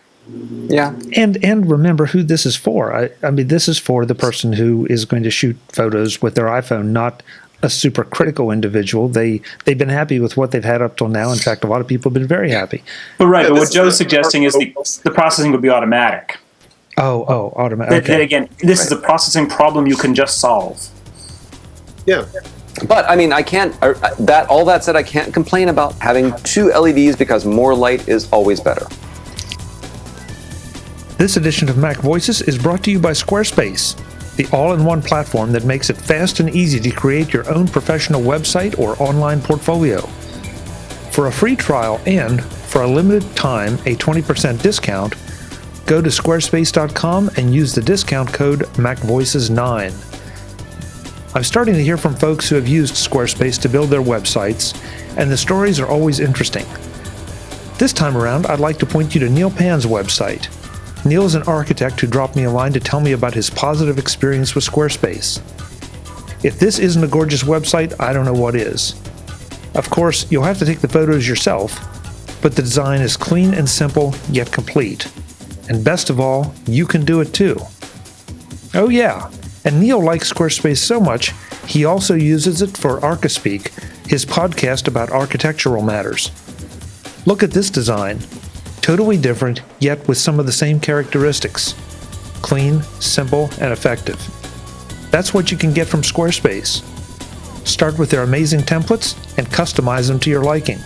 Yeah. And remember who this is for. I mean, this is for the person who is going to shoot photos with their iPhone, not a super critical individual. They've been happy with what they've had up till now. In fact, a lot of people have been very happy. But what Joe's suggesting is the processing would be automatic. Oh, automatic. Okay. Again, this is a processing problem you can just solve. Yeah. But I mean, I can't. All that said, I can't complain about having two LEDs because more light is always better. This edition of MacVoices is brought to you by Squarespace, the all-in-one platform that makes it fast and easy to create your own professional website or online portfolio. For a free trial and, for a limited time, a 20% discount, go to squarespace.com and use the discount code MacVoices9. I'm starting to hear from folks who have used Squarespace to build their websites, and the stories are always interesting. This time around, I'd like to point you to Neil Pan's website. Neil is an architect who dropped me a line to tell me about his positive experience with Squarespace. If this isn't a gorgeous website, I don't know what is. Of course, you'll have to take the photos yourself, but the design is clean and simple, yet complete. And best of all, you can do it too. Oh yeah, and Neil likes Squarespace so much, he also uses it for Archispeak, his podcast about architectural matters. Look at this design. Totally different, yet with some of the same characteristics. Clean, simple, and effective. That's what you can get from Squarespace. Start with their amazing templates and customize them to your liking.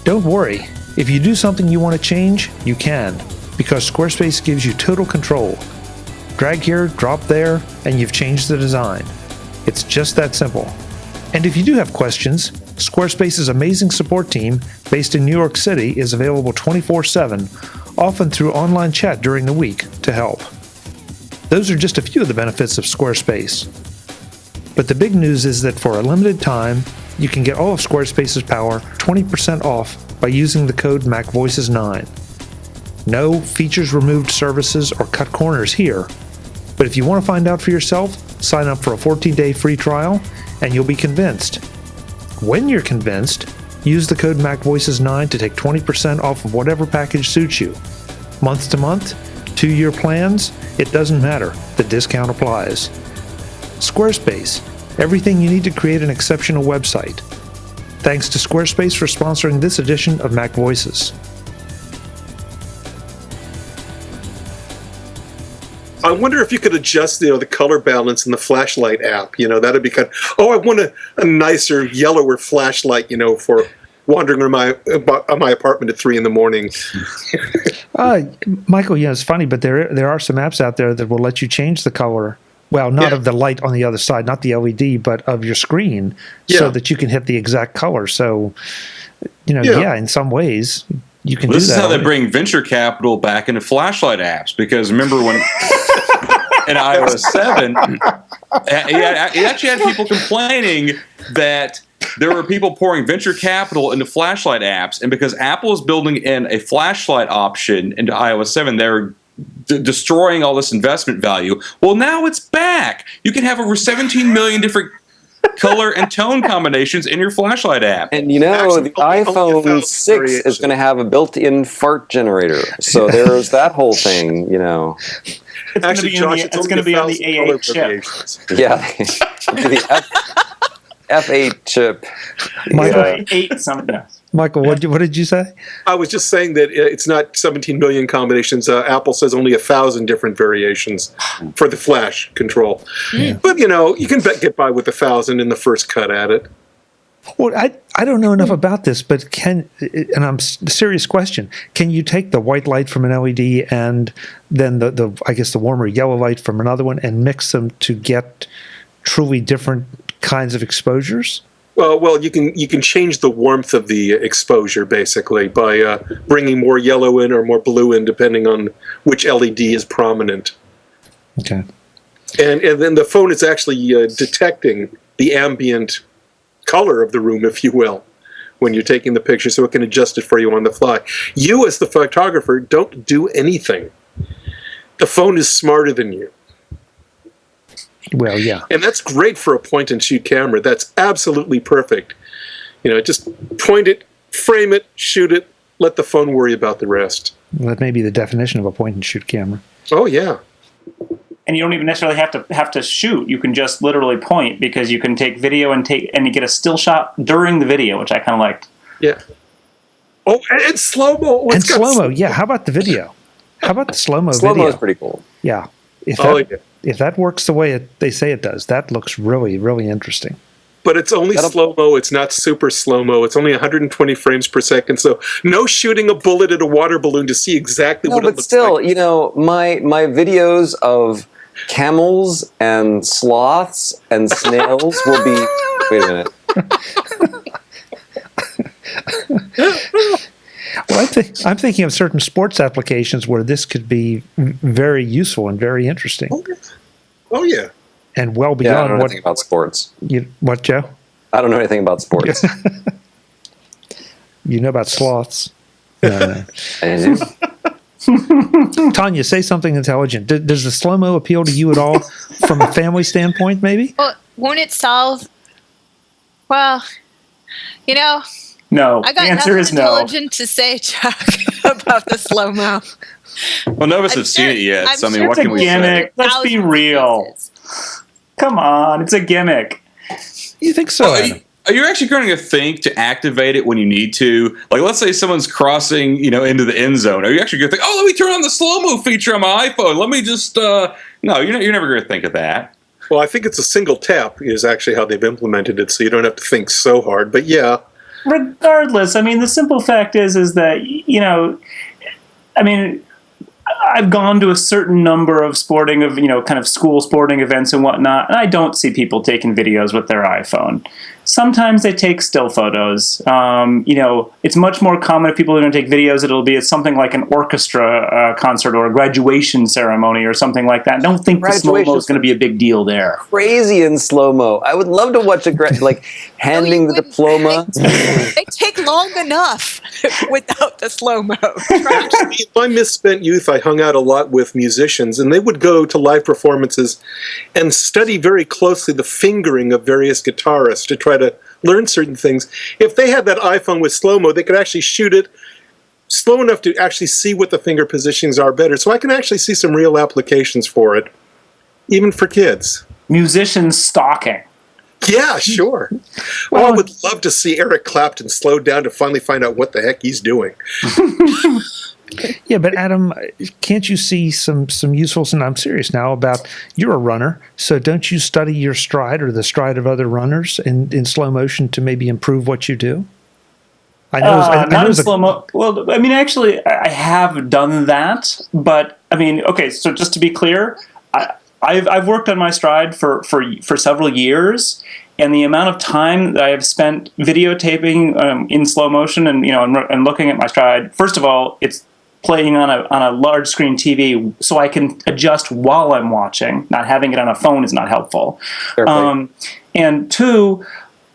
Don't worry, if you do something you want to change, you can, because Squarespace gives you total control. Drag here, drop there, and you've changed the design. It's just that simple. And if you do have questions, Squarespace's amazing support team, based in New York City, is available 24/7, often through online chat during the week, to help. Those are just a few of the benefits of Squarespace. But the big news is that for a limited time, you can get all of Squarespace's power 20% off by using the code MacVoices9. No features removed services or cut corners here, but if you want to find out for yourself, sign up for a 14-day free trial and you'll be convinced. When you're convinced, use the code MacVoices9 to take 20% off of whatever package suits you. Month to month, 2-year plans, it doesn't matter. The discount applies. Squarespace, everything you need to create an exceptional website. Thanks to Squarespace for sponsoring this edition of MacVoices. I wonder if you could adjust, the color balance in the flashlight app. That'd be kind of, I want a nicer, yellower flashlight, for wandering around my apartment at 3 a.m. Michael, it's funny, but there are some apps out there that will let you change the color. Well, not of the light on the other side, not the LED, but of your screen, so that you can hit the exact color. So, in some ways, you can do that. This is how they bring venture capital back into flashlight apps, because remember when in iOS 7, it actually had people complaining that there were people pouring venture capital into flashlight apps, and because Apple is building in a flashlight option into iOS 7, they're destroying all this investment value. Well, now it's back. You can have over 17 million different color and tone combinations in your flashlight app. And the iPhone 6 is going to have a built-in fart generator. So there's that whole thing, It's going to be on the A8 chip. Yeah, the F8 chip. Michael, 8 something. Michael, what did you say? I was just saying that it's not 17 million combinations. Apple says only 1,000 different variations for the flash control. Yeah. But, you can get by with 1,000 in the first cut at it. Well, I don't know enough about this, but serious question, can you take the white light from an LED and then the warmer yellow light from another one and mix them to get truly different kinds of exposures? Well, you can change the warmth of the exposure basically by bringing more yellow in or more blue in, depending on which LED is prominent. Okay. And then the phone is actually detecting the ambient color of the room, if you will, when you're taking the picture, so it can adjust it for you on the fly. You, as the photographer, don't do anything. The phone is smarter than you. Well, yeah. And that's great for a point-and-shoot camera. That's absolutely perfect. Just point it, frame it, shoot it, let the phone worry about the rest. Well, that may be the definition of a point-and-shoot camera. Oh, yeah. And you don't even necessarily have to shoot. You can just literally point, because you can take video and you get a still shot during the video, which I kind of liked. Yeah. Oh, and slow-mo. And slow-mo, yeah. How about the video? How about the slow-mo video? Slow-mo is pretty cool. Yeah. If that works the way they say it does, that looks really, really interesting. But it's only slow-mo. It's not super slow-mo. It's only 120 frames per second. So no shooting a bullet at a water balloon to see exactly what it looks like. But still, my videos of camels and sloths and snails will be... Wait a minute. Well, I'm thinking of certain sports applications where this could be very useful and very interesting. Oh, yeah. And well beyond I don't know anything about sports. What, Joe? I don't know anything about sports. You know about sloths. No. Tonya, say something intelligent. Does the slow-mo appeal to you at all from a family standpoint, maybe? Well, won't it solve... Well, No, I got the answer nothing is no. intelligent to say, Chuck, about the slow-mo. Well, none of us have seen it yet. I'm So, sure what It's can a we say? gimmick. Let's be real. Come on, it's a gimmick. You think so, Adam? Are you actually going to think to activate it when you need to? Like, let's say someone's crossing, into the end zone. Are you actually going to think, oh, let me turn on the slow-mo feature on my iPhone. Let me just, no, you're never going to think of that. Well, I think it's a single tap is actually how they've implemented it, so you don't have to think so hard. But yeah. Regardless, the simple fact is that, I've gone to a certain number of kind of school sporting events and whatnot, and I don't see people taking videos with their iPhone. Sometimes they take still photos. It's much more common if people are going to take videos, it'll be at something like an orchestra concert or a graduation ceremony or something like that. I don't think the slow-mo is going to be a big deal there. Crazy in slow-mo. I would love to watch handing the diploma. They take long enough without the slow-mo. In my misspent youth, I hung out a lot with musicians, and they would go to live performances and study very closely the fingering of various guitarists to try to learn certain things. If they had that iPhone with slow-mo, they could actually shoot it slow enough to actually see what the finger positionings are better. So I can actually see some real applications for it, even for kids. Musicians stalking. Yeah, sure. Well, I would love to see Eric Clapton slow down to finally find out what the heck he's doing. Yeah, but Adam, can't you see some usefulness? And I'm serious now about, you're a runner, so don't you study your stride or the stride of other runners in slow motion to maybe improve what you do? Not in slow-mo. Well, actually, I have done that, but okay. So just to be clear, I've worked on my stride for several years, and the amount of time that I have spent videotaping in slow motion and looking at my stride. First of all, it's playing on a large screen TV, so I can adjust while I'm watching. Not having it on a phone is not helpful. And two,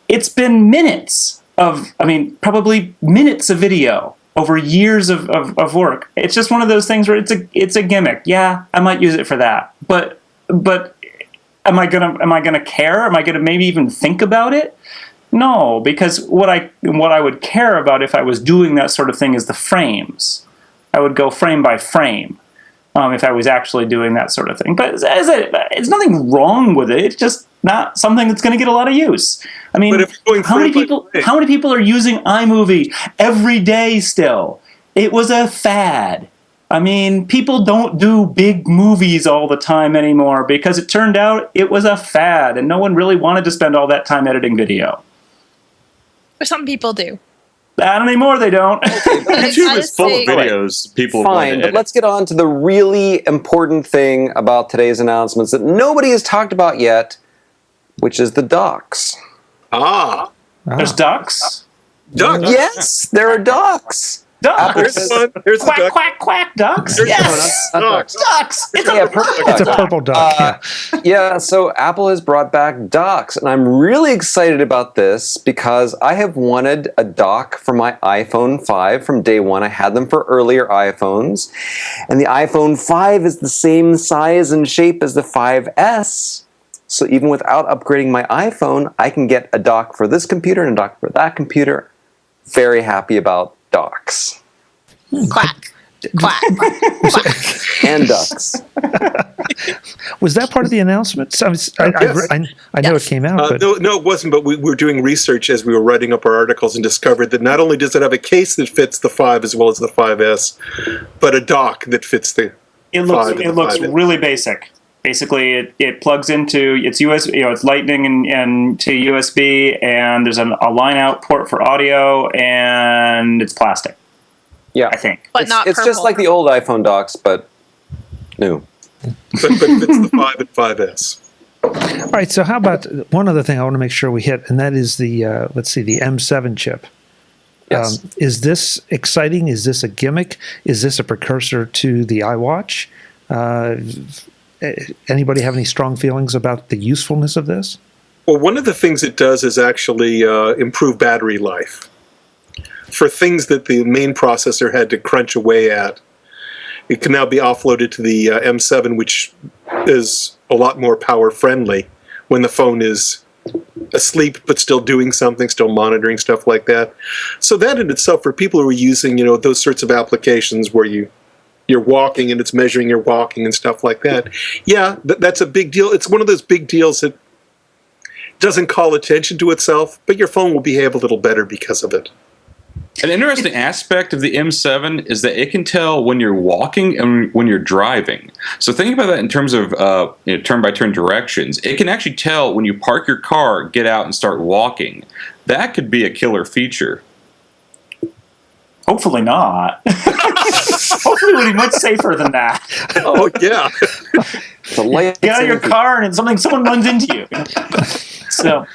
it's been minutes probably minutes of video over years of work. It's just one of those things where it's a gimmick. Yeah, I might use it for that, but am I gonna care? Am I gonna maybe even think about it? No, because what I would care about if I was doing that sort of thing is the frames. I would go frame by frame if I was actually doing that sort of thing. But it's nothing wrong with it. It's just not something that's going to get a lot of use. I mean, how many people are using iMovie every day still? It was a fad. I mean, people don't do big movies all the time anymore because it turned out it was a fad and no one really wanted to spend all that time editing video. But some people do. Not anymore, they don't. YouTube is full of videos. People Fine, but let's get on to the really important thing about today's announcements that nobody has talked about yet, which is the docks. There's ducks? Ducks. Yes, there are docks. Ducks. Here's Quack, a duck. quack, quack, ducks. Yes. Ducks. Ducks. It's It's a purple duck. Yeah, so Apple has brought back docks, and I'm really excited about this because I have wanted a dock for my iPhone 5 from day one. I had them for earlier iPhones, and the iPhone 5 is the same size and shape as the 5S. So even without upgrading my iPhone, I can get a dock for this computer and a dock for that computer. Very happy about docks. Quack, quack, quack. And ducks. Was that part of the announcement? I know it came out, but No, it wasn't, but we were doing research as we were writing up our articles and discovered that not only does it have a case that fits the 5 as well as the 5S, but a dock that fits the 5 and the looks 5S. really basic. Basically, it plugs into it's USB, it's Lightning and to USB, and there's a line out port for audio, and it's plastic. Yeah, I think. But not it's purple. just like the old iPhone docks, but new. But fits the 5 and 5S. all right. So how about one other thing I want to make sure we hit, and that is the the M7 chip. Yes. Is this exciting? Is this a gimmick? Is this a precursor to the iWatch? Anybody have any strong feelings about the usefulness of this? Well, one of the things it does is actually improve battery life. For things that the main processor had to crunch away at, it can now be offloaded to the M7, which is a lot more power friendly when the phone is asleep but still doing something, still monitoring stuff like that. So that in itself, for people who are using those sorts of applications where you're walking and it's measuring your walking and stuff like that, yeah, that's a big deal. It's one of those big deals that doesn't call attention to itself, but your phone will behave a little better because of it. An interesting aspect of the M7 is that it can tell when you're walking and when you're driving. So think about that in terms of turn-by-turn directions. It can actually tell when you park your car, get out, and start walking. That could be a killer feature. Hopefully not. Hopefully it would be much safer than that. Oh, yeah. Get out of your car and someone runs into you. So,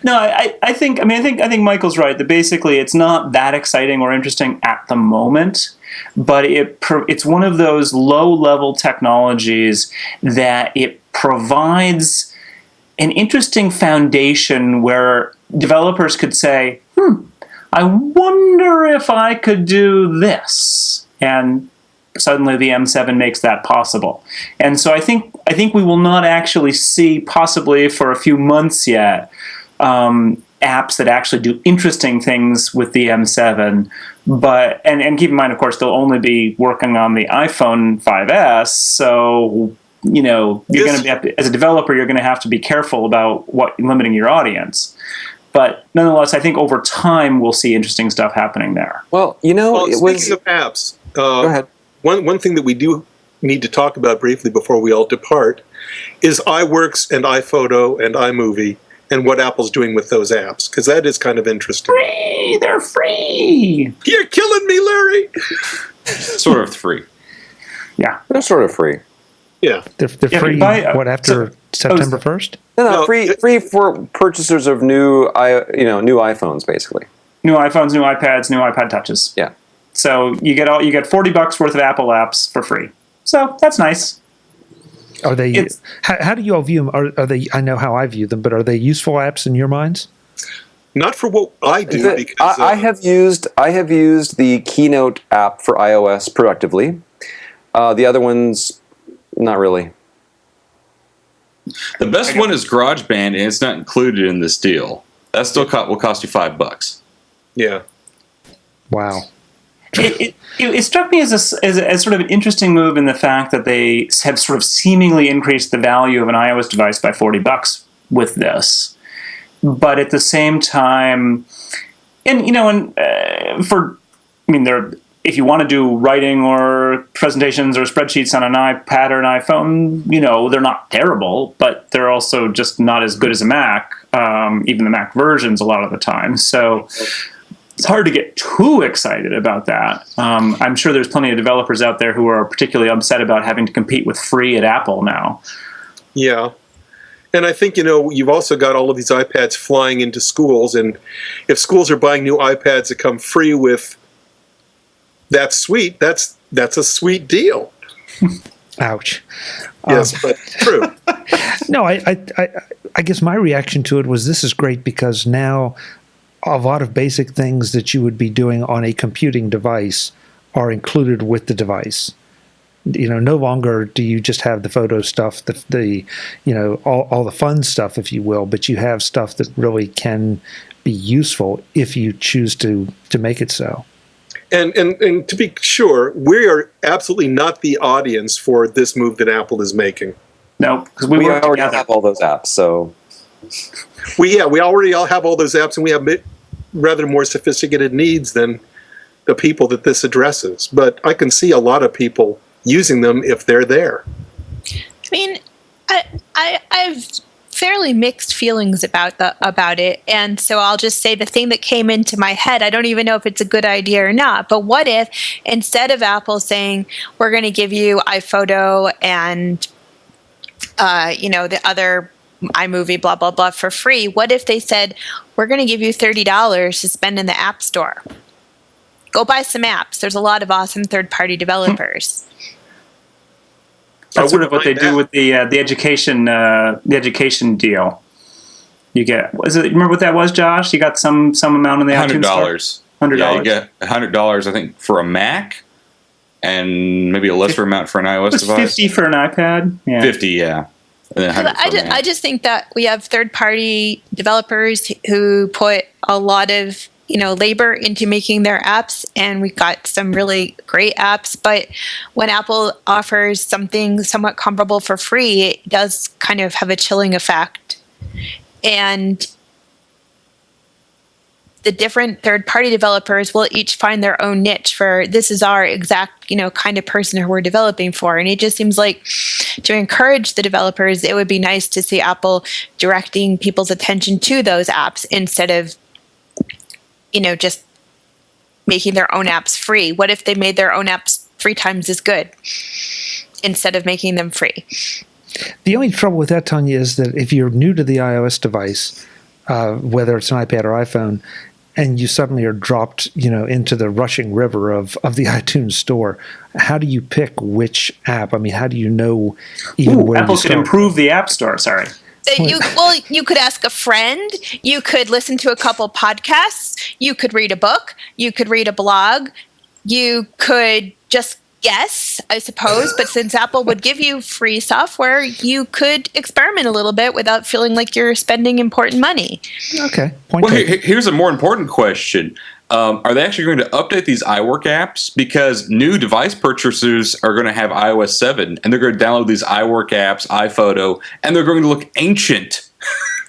no, I think Michael's right that basically it's not that exciting or interesting at the moment, but it's one of those low-level technologies that it provides an interesting foundation where developers could say, I wonder if I could do this, and suddenly the M7 makes that possible. And so I think we will not actually see, possibly for a few months yet, apps that actually do interesting things with the M7. But and keep in mind, of course, they'll only be working on the iPhone 5S. So you're going to be, as a developer, you're going to have to be careful about limiting your audience. But nonetheless, I think over time we'll see interesting stuff happening there. Well, speaking of apps, go ahead. One thing that we do need to talk about briefly before we all depart is iWorks and iPhoto and iMovie and what Apple's doing with those apps, because that is kind of interesting. They're free! You're killing me, Larry! Sort of free. Yeah. They're sort of free. Yeah. They're free, after September 1st? No, free for purchasers of new iPhones, basically. New iPhones, new iPads, new iPod Touches. Yeah. So you get $40 worth of Apple apps for free. So that's nice. Are they? How do you all view them? Are they? I know how I view them, but are they useful apps in your minds? Not for what I do, because I have used the Keynote app for iOS productively. The other ones, not really. The best one is GarageBand, and it's not included in this deal. That still will cost you $5. Yeah. Wow. It struck me as sort of an interesting move in the fact that they have sort of seemingly increased the value of an iOS device by $40 with this, but at the same time, if you want to do writing or presentations or spreadsheets on an iPad or an iPhone, they're not terrible, but they're also just not as good as a Mac, even the Mac versions a lot of the time. So it's hard to get too excited about that. I'm sure there's plenty of developers out there who are particularly upset about having to compete with free at Apple now. Yeah. And I think, you've also got all of these iPads flying into schools, and if schools are buying new iPads that come free with that suite, that's a sweet deal. Ouch. Yes, but true. No, I guess my reaction to it was, this is great because now a lot of basic things that you would be doing on a computing device are included with the device. No longer do you just have the photo stuff, all the fun stuff, if you will, but you have stuff that really can be useful if you choose to make it so. And to be sure, we are absolutely not the audience for this move that Apple is making. No, because we already have all those apps, so... We already all have all those apps, and we have rather more sophisticated needs than the people that this addresses. But I can see a lot of people using them if they're there. I mean, I've fairly mixed feelings about it, and so I'll just say the thing that came into my head, I don't even know if it's a good idea or not, but what if instead of Apple saying, we're going to give you iPhoto and the other iMovie, blah, blah, blah, for free, what if they said, we're going to give you $30 to spend in the App Store? Go buy some apps. There's a lot of awesome third-party developers. That's sort of what they do with the education deal. You get, remember what that was, Josh? You got some amount in the iTunes store? $100. Yeah, you get $100, I think, for a Mac, and maybe a lesser amount for an iOS device. $50 for an iPad. Yeah. 50, yeah. And then I just think that we have third-party developers who put a lot of labor into making their apps, and we've got some really great apps, but when Apple offers something somewhat comparable for free, it does kind of have a chilling effect. And the different third-party developers will each find their own niche for, this is our exact, kind of person who we're developing for. And it just seems like to encourage the developers, it would be nice to see Apple directing people's attention to those apps instead of just making their own apps free. What if they made their own apps 3 times as good instead of making them free? The only trouble with that, Tonya, is that if you're new to the iOS device, whether it's an iPad or iPhone, and you suddenly are dropped, into the rushing river of the iTunes store, how do you pick which app? I mean, how do you know even where Apple to could start? improve the App Store, sorry. You could ask a friend. You could listen to a couple podcasts. You could read a book. You could read a blog. You could just guess, I suppose. But since Apple would give you free software, you could experiment a little bit without feeling like you're spending important money. Okay. Here's a more important question. Are they actually going to update these iWork apps? Because new device purchasers are going to have iOS 7, and they're going to download these iWork apps, iPhoto, and they're going to look ancient.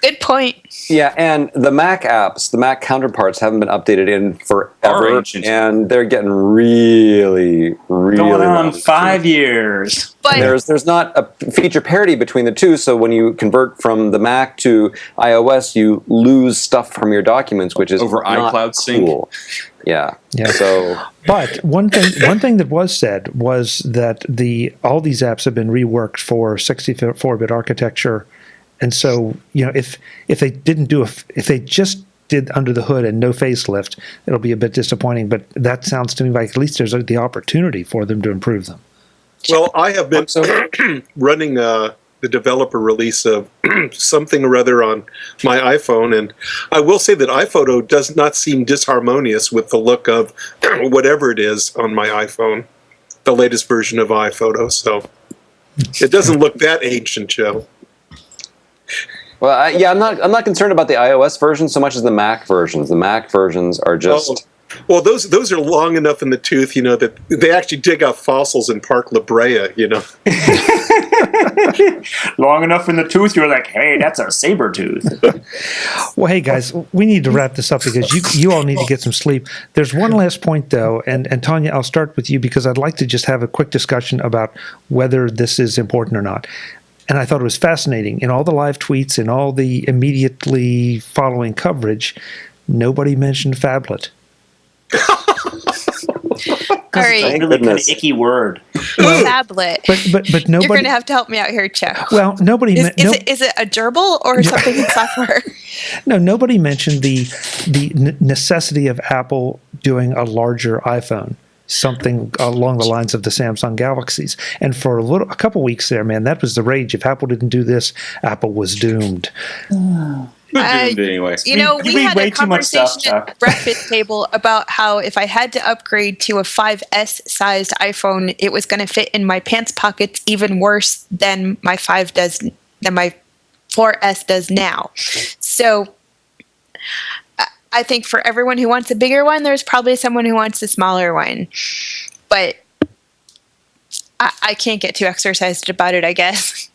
Good point. Yeah, and the Mac apps, the Mac counterparts haven't been updated in forever, and they're getting really going on 5 years. But there's not a feature parity between the two, so when you convert from the Mac to iOS, you lose stuff from your documents, which is over not iCloud sync. Cool. Yeah. So, but one thing that was said was that all these apps have been reworked for 64-bit architecture. And so, if they just did under the hood and no facelift, it'll be a bit disappointing. But that sounds to me like at least there's the opportunity for them to improve them. Well, I have been running the developer release of something or other on my iPhone, and I will say that iPhoto does not seem disharmonious with the look of whatever it is on my iPhone, the latest version of iPhoto. So it doesn't look that ancient, Joe. Well, I'm not concerned about the iOS version so much as the Mac versions. The Mac versions are just. Well, those are long enough in the tooth, that they actually dig out fossils in Park La Brea, Long enough in the tooth, you're like, hey, that's a saber tooth. Well, hey, guys, we need to wrap this up because you all need to get some sleep. There's one last point, though, and Tonya, I'll start with you because I'd like to just have a quick discussion about whether this is important or not. And I thought it was fascinating. In all the live tweets and all the immediately following coverage, nobody mentioned phablet. All right. It's a really kind of icky word. Phablet. But nobody. You're going to have to help me out here, Chuck. Well, nobody. Is it a gerbil or something in software? No, nobody mentioned the necessity of Apple doing a larger iPhone, something along the lines of the Samsung Galaxies. And for a couple weeks there, man, that was the rage. If Apple didn't do this, Apple was doomed. Anyway. We had way a too much conversation stuff, Chuck. at the breakfast table about how if I had to upgrade to a 5S sized iPhone, it was going to fit in my pants pockets even worse than my 4S does now. So I think for everyone who wants a bigger one, there's probably someone who wants a smaller one. But I can't get too exercised about it, I guess.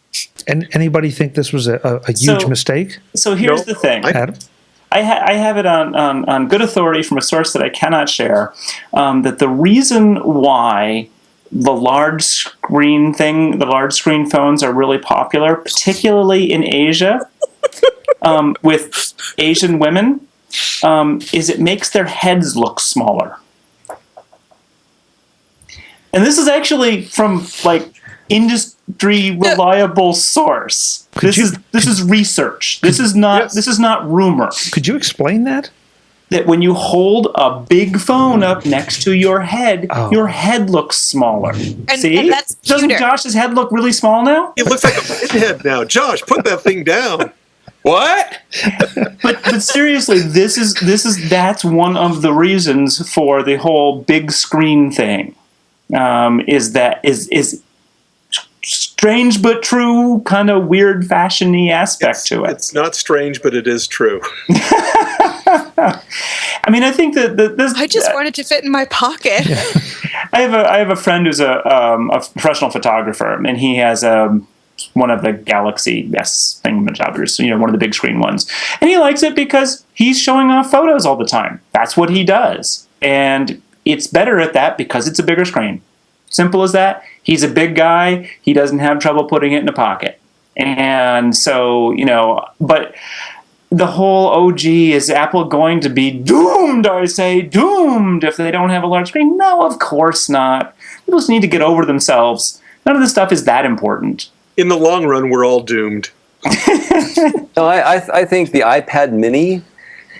And anybody think this was a huge mistake? So here's the thing. Adam? I have it on good authority from a source that I cannot share, that the reason why the large screen phones are really popular, particularly in Asia, with Asian women, is it makes their heads look smaller. And this is actually from industry reliable source. This is research. This is not rumor. Could you explain that? That when you hold a big phone up next to your head, your head looks smaller. See? And that's Doesn't cuter. Josh's head look really small now? It looks like a pinhead now. Josh, put that thing down. What? But seriously, that's one of the reasons for the whole big screen thing. Is strange but true, kind of weird fashion-y aspect to it. It's not strange, but it is true. I mean, I think that this. I just wanted to fit in my pocket. I have a friend who's a professional photographer, and he has one of the Galaxy S thingamajobbers, one of the big screen ones, and he likes it because he's showing off photos all the time. That's what he does, and it's better at that because it's a bigger screen. Simple as that. He's a big guy. He doesn't have trouble putting it in a pocket. And so, but the whole, is Apple going to be doomed, I say, doomed if they don't have a large screen? No, of course not. People just need to get over themselves. None of this stuff is that important. In the long run, we're all doomed. No, I think the iPad Mini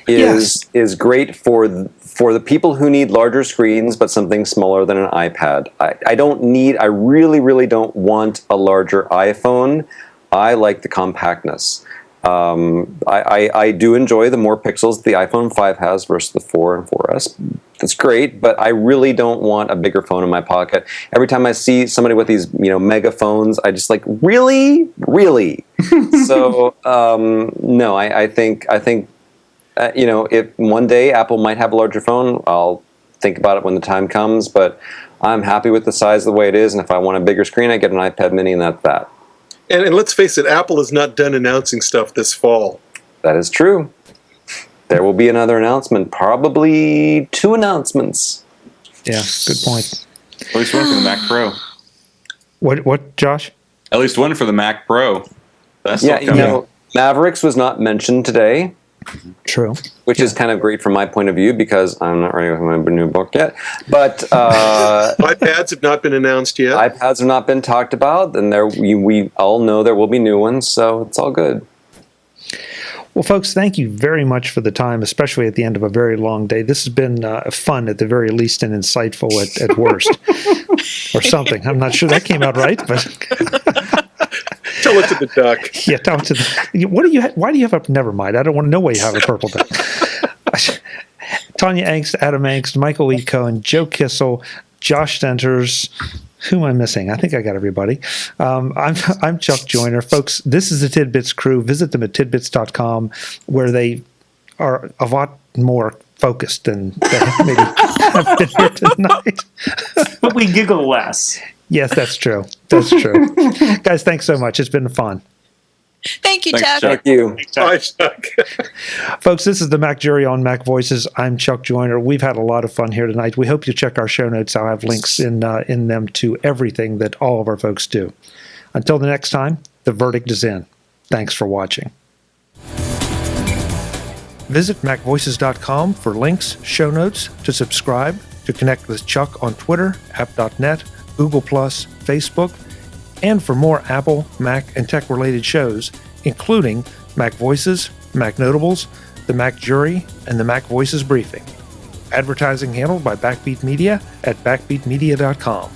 is great for the people who need larger screens, but something smaller than an iPad. I really, really don't want a larger iPhone. I like the compactness. I do enjoy the more pixels the iPhone 5 has versus the 4 and 4S. That's great, but I really don't want a bigger phone in my pocket. Every time I see somebody with these, mega phones, I just really? So, no, I think if one day Apple might have a larger phone, I'll think about it when the time comes, but I'm happy with the size the way it is, and if I want a bigger screen, I get an iPad Mini, and that's that. And let's face it, Apple is not done announcing stuff this fall. That is true. There will be another announcement, probably 2 announcements. Yeah, good point. At least one for the Mac Pro. What, Josh? At least one for the Mac Pro. That's still coming. Mavericks was not mentioned today. True. Which is kind of great from my point of view because I'm not writing my new book yet. But iPads have not been announced yet. iPads have not been talked about, and we all know there will be new ones, so it's all good. Well, folks, thank you very much for the time, especially at the end of a very long day. This has been fun at the very least and insightful at worst. Or something. I'm not sure that came out right, but... Tell it to the duck. Yeah, tell it to the. What do you? Why do you have a? Never mind. I don't want to know why you have a purple duck. Tonya Engst, Adam Engst, Michael E. Cohen, Joe Kissell, Josh Centers. Who am I missing? I think I got everybody. I'm Chuck Joyner. Folks, this is the TidBITS crew. Visit them at tidbits.com, where they are a lot more focused than they maybe have been here tonight. But we giggle less. Yes, that's true. That's true. Guys, thanks so much. It's been fun. Thank you, Thanks, Chuck. Chuck. Thank you. Bye, Chuck. Folks, this is the MacJury on MacVoices. I'm Chuck Joyner. We've had a lot of fun here tonight. We hope you check our show notes. I'll have links in them to everything that all of our folks do. Until the next time, the verdict is in. Thanks for watching. Visit MacVoices.com for links, show notes, to subscribe, to connect with Chuck on Twitter, app.net, Google+, Facebook, and for more Apple, Mac, and tech-related shows, including MacVoices, Mac Notables, the MacJury, and the MacVoices Briefing. Advertising handled by Backbeat Media at backbeatmedia.com.